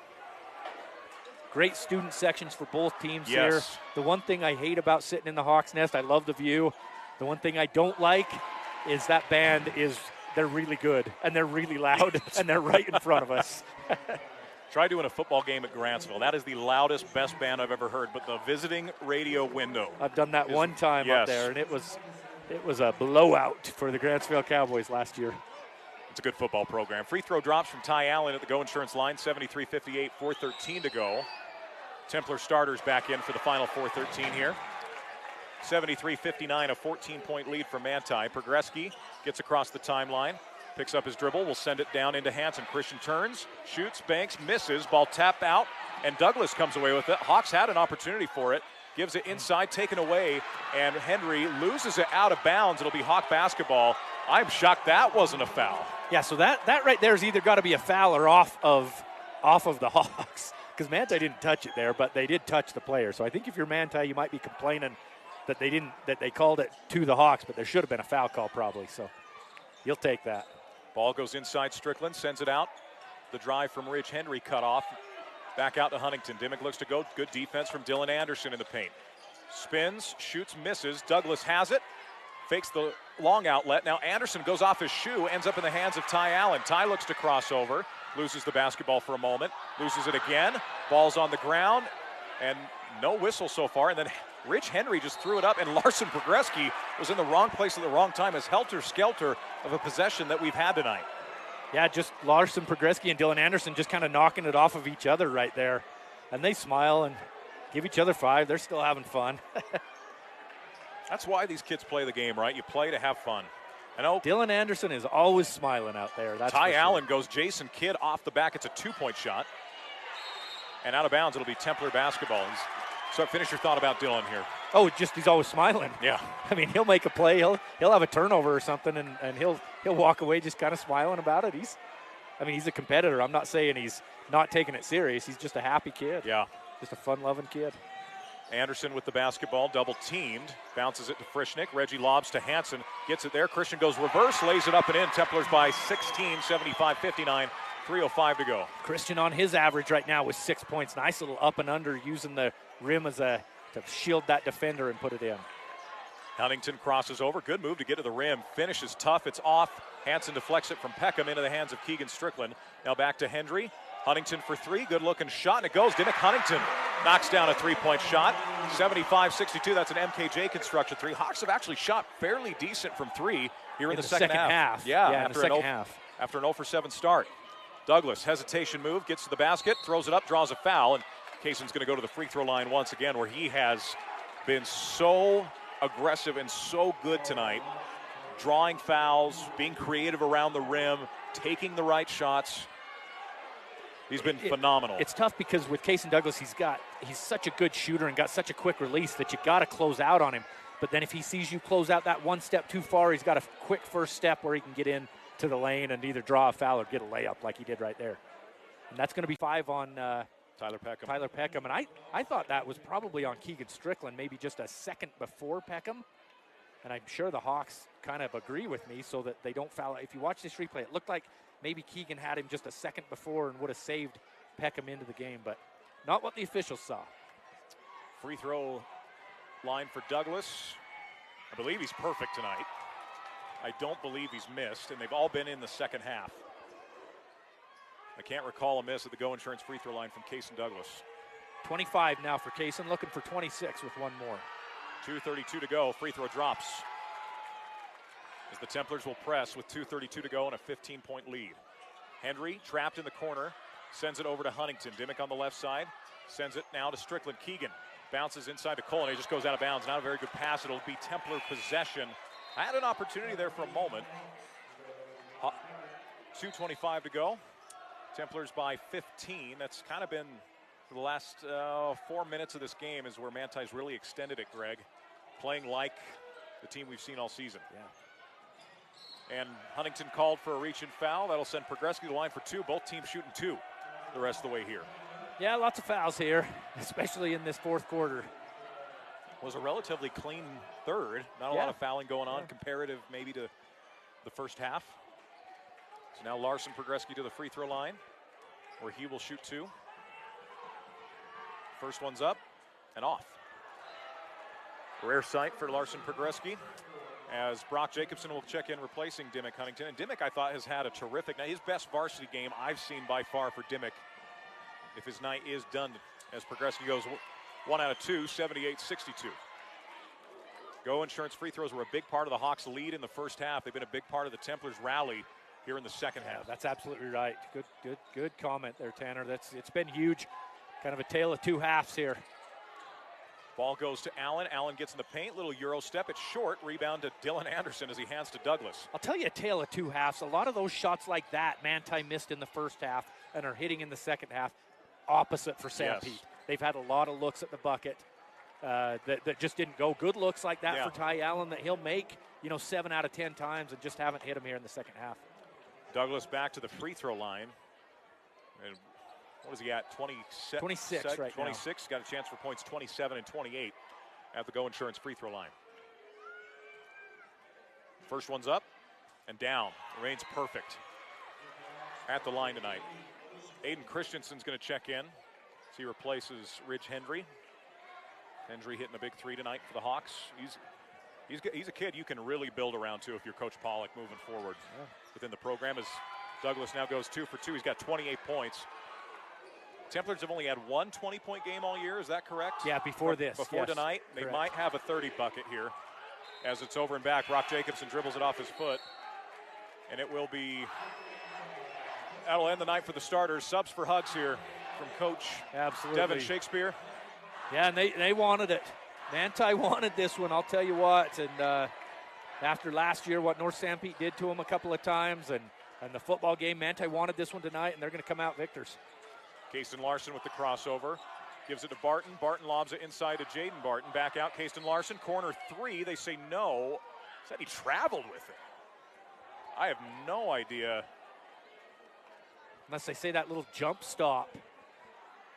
Great student sections for both teams here. The one thing I hate about sitting in the Hawks Nest, I love the view. The one thing I don't like is that band they're really good, and they're really loud, and they're right in front of us. Try doing a football game at Grantsville. That is the loudest, best band I've ever heard, but the visiting radio window. I've done that one time up there, and it was a blowout for the Grantsville Cowboys last year. It's a good football program. Free throw drops from Ty Allen at the Go Insurance line, 73-58, 4:13 to go. Templar starters back in for the final 4:13 here. 73-59, a 14-point lead for Manti. Pogreski gets across the timeline. Picks up his dribble, will send it down into Hansen. Christian turns, shoots, banks, misses. Ball tapped out, and Douglas comes away with it. Hawks had an opportunity for it. Gives it inside, taken away, and Henry loses it out of bounds. It'll be Hawk basketball. I'm shocked that wasn't a foul. Yeah, so that right there is either got to be a foul or off of the Hawks. Because Manti didn't touch it there, but they did touch the player. So I think if you're Manti, you might be complaining that they called it to the Hawks, but there should have been a foul call probably. So you'll take that. Ball goes inside Strickland, sends it out. The drive from Rich Henry cut off. Back out to Huntington. Dimmick looks to go. Good defense from Dylan Anderson in the paint. Spins, shoots, misses. Douglas has it. Fakes the long outlet. Now Anderson goes off his shoe, ends up in the hands of Ty Allen. Ty looks to cross over, loses the basketball for a moment, loses it again. Ball's on the ground, and no whistle so far. And then Rich Henry just threw it up, and Larson Pogreski was in the wrong place at the wrong time. As helter-skelter of a possession that we've had tonight. Yeah, just Larson Pogreski and Dylan Anderson just kind of knocking it off of each other right there. And they smile and give each other five. They're still having fun. That's why these kids play the game, right? You play to have fun. I know Dylan Anderson is always smiling out there. That's Ty Allen goes Jason Kidd off the back. It's a two-point shot. And out of bounds, it'll be Templar basketball. So finish your thought about Dylan here. Oh, just he's always smiling. Yeah. I mean, he'll make a play. He'll have a turnover or something, and he'll walk away just kind of smiling about it. He's a competitor. I'm not saying he's not taking it serious. He's just a happy kid. Yeah. Just a fun-loving kid. Anderson with the basketball, double teamed. Bounces it to Frischnick. Reggie lobs to Hansen. Gets it there. Christian goes reverse, lays it up and in. Templars by 16, 75-59. 3:05 to go. Christian on his average right now with 6 points. Nice little up and under using the rim to shield that defender and put it in. Huntington crosses over. Good move to get to the rim. Finishes tough. It's off. Hansen deflects it from Peckham into the hands of Keegan Strickland. Now back to Henry. Huntington for three, good looking shot, and it goes. Dimmick Huntington knocks down a three-point shot. 75-62, that's an MKJ construction three. Hawks have actually shot fairly decent from three here in the second half. Yeah, in the second half. After an 0-for-7 start. Douglas, hesitation move, gets to the basket, throws it up, draws a foul, and Kayson's going to go to the free throw line once again, where he has been so aggressive and so good tonight. Drawing fouls, being creative around the rim, taking the right shots. He's been phenomenal. It's tough because with Kayson Douglas, he's such a good shooter and got such a quick release that you got to close out on him. But then if he sees you close out that one step too far, he's got a quick first step where he can get in to the lane and either draw a foul or get a layup like he did right there. And that's going to be 5 on Tyler Peckham. And I thought that was probably on Keegan Strickland, maybe just a second before Peckham. And I'm sure the Hawks kind of agree with me so that they don't foul. If you watch this replay, it looked like maybe Keegan had him just a second before and would have saved Peckham into the game, but not what the officials saw. Free throw line for Douglas. I believe he's perfect tonight. I don't believe he's missed, and they've all been in the second half. I can't recall a miss at the Go Insurance free throw line from Kayson Douglas. 25 now for Kayson, looking for 26 with one more. 2:32 to go, free throw drops. As the Templars will press with 2:32 to go and a 15-point lead. Henry trapped in the corner, sends it over to Huntington. Dimmick on the left side, sends it now to Strickland. Keegan bounces inside to Cole, and he just goes out of bounds. Not a very good pass. It'll be Templar possession. I had an opportunity there for a moment. 2:25 to go. Templars by 15. That's kind of been for the last 4 minutes of this game is where Manti's really extended it, Greg. Playing like the team we've seen all season. Yeah. And Huntington called for a reach and foul. That'll send Progreski to the line for two. Both teams shooting two the rest of the way here. Yeah, lots of fouls here, especially in this fourth quarter. Was a relatively clean third. Not a lot of fouling going on, comparative maybe to the first half. So now Larson Progreski to the free throw line, where he will shoot two. First one's up and off. Rare sight for Larson Progreski, as Brock Jacobson will check in replacing Dimmick Huntington. And Dimmick, I thought, has had a terrific night. His best varsity game I've seen by far for Dimmick, if his night is done, as Progreski goes 1 out of 2, 78-62. Go Insurance free throws were a big part of the Hawks' lead in the first half. They've been a big part of the Templars' rally here in the second half. That's absolutely right. Good comment there, Tanner. It's been huge. Kind of a tale of two halves here. Ball goes to Allen. Allen gets in the paint. Little Euro step. It's short. Rebound to Dylan Anderson as he hands to Douglas. I'll tell you a tale of two halves. A lot of those shots like that, Manti missed in the first half and are hitting in the second half. Opposite for Sanpete. Yes. They've had a lot of looks at the bucket that just didn't go. Good looks like that for Ty Allen that he'll make, 7 out of 10 times and just haven't hit him here in the second half. Douglas back to the free throw line. And what is he at? 26 right 26. Now. Got a chance for points 27 and 28 at the Go Insurance free throw line. First one's up and down. Remains perfect at the line tonight. Aiden Christensen's going to check in. So he replaces Ridge Hendry. Hendry hitting a big three tonight for the Hawks. He's a kid you can really build around too if you're Coach Pollock moving forward within the program. As Douglas now goes 2 for 2. He's got 28 points. Templars have only had one 20-point game all year. Is that correct? Yeah, before this. Before tonight. They might have a 30 bucket here as it's over and back. Brock Jacobson dribbles it off his foot. And it will be, that'll end the night for the starters. Subs for Hugs here from Coach Devin Shakespeare. Yeah, and they wanted it. Manti wanted this one, I'll tell you what. And after last year, what North Sanpete did to him a couple of times, and the football game, Manti wanted this one tonight, and they're going to come out victors. Kayston Larson with the crossover. Gives it to Barton. Barton lobs it inside to Jaden Barton. Back out, Kayston Larson. Corner three. They say no. Said he traveled with it. I have no idea. Unless they say that little jump stop.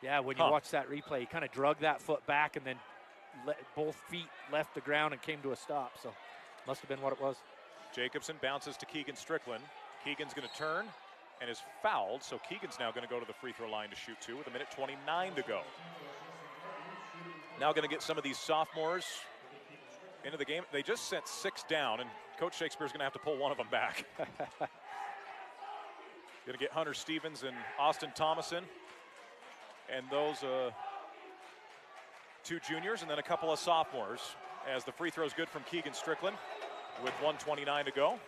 Yeah, when you watch that replay, he kind of drug that foot back and then both feet left the ground and came to a stop. So must have been what it was. Jacobson bounces to Keegan Strickland. Keegan's going to turn and is fouled. So Keegan's now going to go to the free throw line to shoot two with 1:29 to go. Now going to get some of these sophomores into the game. They just sent 6 down, and Coach Shakespeare's going to have to pull one of them back. Going to get Hunter Stevens and Austin Thomason. And those two juniors and then a couple of sophomores. As the free throw is good from Keegan Strickland with 1:29 to go.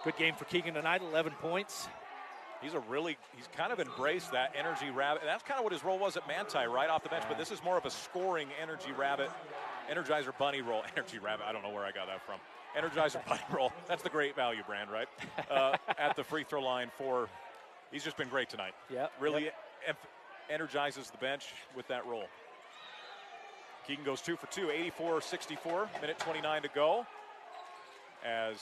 Good game for Keegan tonight, 11 points. He's kind of embraced that energy rabbit. And that's kind of what his role was at Manti, right off the bench. But this is more of a scoring energy rabbit, Energizer Bunny role. Energy rabbit, I don't know where I got that from. Energizer Bunny role. That's the Great Value brand, right? At the free throw line he's just been great tonight. Yeah. Really energizes the bench with that role. Keegan goes 2 for 2, 84-64, minute 29 to go. As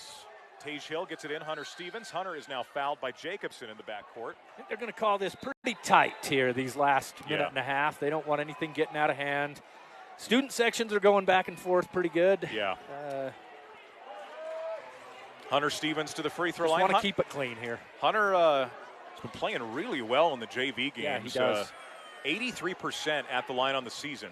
Tage Hill gets it in, Hunter Stevens. Hunter is now fouled by Jacobson in the backcourt. I think they're going to call this pretty tight here, these last minute and a half. They don't want anything getting out of hand. Student sections are going back and forth pretty good. Yeah. Hunter Stevens to the free throw line. Just want to keep it clean here. Hunter has been playing really well in the JV games. Yeah, he does. 83% at the line on the season.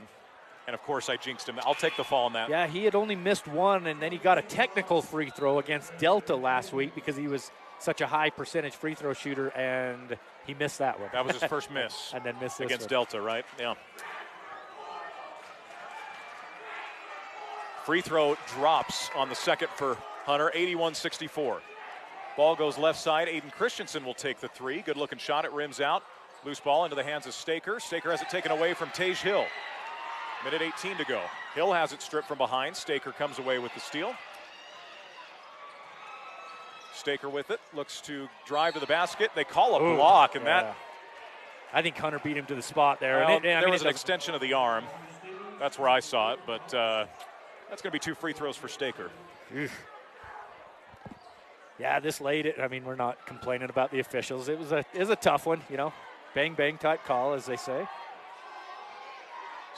And, of course, I jinxed him. I'll take the fall on that. Yeah, he had only missed one, and then he got a technical free throw against Delta last week because he was such a high percentage free throw shooter, and he missed that one. That was his first miss. And then missed this against one. Delta, right? Yeah. Free throw drops on the second for Hunter, 81-64. Ball goes left side. Aiden Christensen will take the three. Good-looking shot. It rims out. Loose ball into the hands of Staker. Staker has it taken away from Tage Hill. Minute 18 to go. Hill has it stripped from behind. Staker comes away with the steal. Staker with it. Looks to drive to the basket. They call a block, and that... I think Hunter beat him to the spot there. Well, there was an extension of the arm. That's where I saw it, but that's going to be 2 free throws for Staker. Yeah, this late, we're not complaining about the officials. It was a tough one, bang, bang type call, as they say.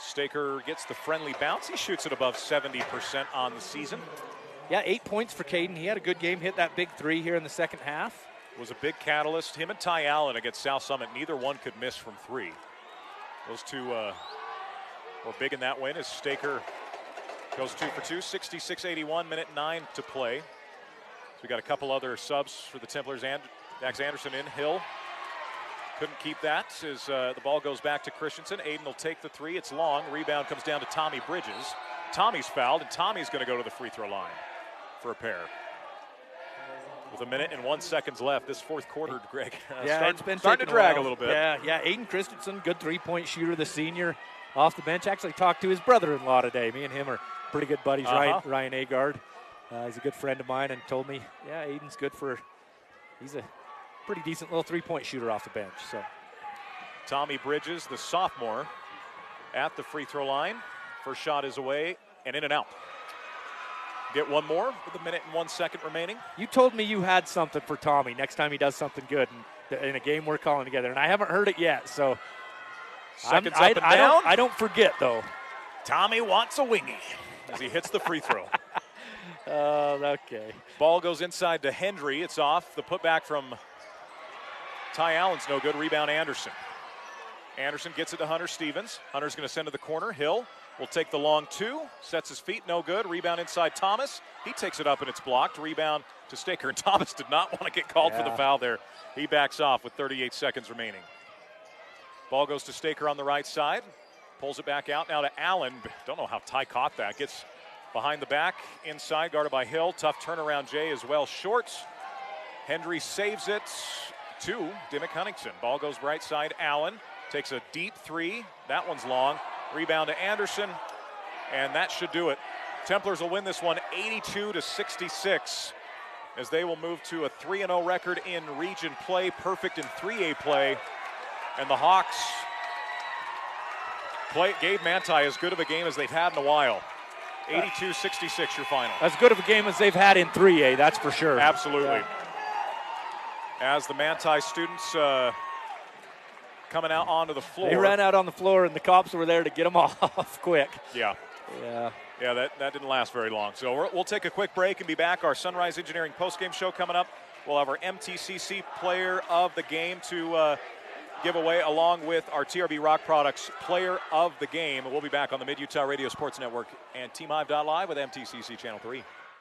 Staker gets the friendly bounce. He shoots it above 70% on the season. Yeah, 8 points for Caden. He had a good game, hit that big three here in the second half. Was a big catalyst. Him and Ty Allen against South Summit, neither one could miss from 3. Those two were big in that win as Staker goes 2 for 2, 66-81, minute 9 to play. So we got a couple other subs for the Templars. Dax Anderson in, Hill. Couldn't keep that as the ball goes back to Christensen. Aiden will take the three. It's long. Rebound comes down to Tommy Bridges. Tommy's fouled, and Tommy's going to go to the free throw line for a pair. With a minute and 1 second left, this fourth quarter, Greg, it's been starting to drag a little bit. Yeah, Aiden Christensen, good three-point shooter, the senior, off the bench. Actually talked to his brother-in-law today. Me and him are pretty good buddies. Ryan Agard, he's a good friend of mine, and told me, Aiden's good he's a pretty decent little three-point shooter off the bench. So, Tommy Bridges, the sophomore, at the free throw line. First shot is away and in and out. Get one more with a minute and 1 second remaining. You told me you had something for Tommy next time he does something good in a game we're calling together, and I haven't heard it yet. So, seconds up and down. I don't forget though. Tommy wants a wingy as he hits the free throw. Okay. Ball goes inside to Hendry. It's off. The putback from Ty Allen's no good. Rebound Anderson. Anderson gets it to Hunter Stevens. Hunter's going to send to the corner. Hill will take the long 2. Sets his feet. No good. Rebound inside Thomas. He takes it up and it's blocked. Rebound to Staker. And Thomas did not want to get called for the foul there. He backs off with 38 seconds remaining. Ball goes to Staker on the right side. Pulls it back out now to Allen. Don't know how Ty caught that. Gets behind the back. Inside guarded by Hill. Tough turnaround Jay as well. Short. Hendry saves it to Dimmick Huntington. Ball goes right side. Allen takes a deep 3. That one's long. Rebound to Anderson, and that should do it. Templars will win this one 82-66 as they will move to a 3-0 record in region play, perfect in 3A play. And the Hawks gave Manti as good of a game as they've had in a while. 82-66 your final. As good of a game as they've had in 3A, that's for sure. Absolutely. Yeah. As the Manti students coming out onto the floor. They ran out on the floor, and the cops were there to get them off quick. Yeah, that didn't last very long. So we'll take a quick break and be back. Our Sunrise Engineering postgame show coming up. We'll have our MTCC player of the game to give away, along with our TRB Rock Products player of the game. We'll be back on the Mid-Utah Radio Sports Network and Team Live with MTCC Channel 3.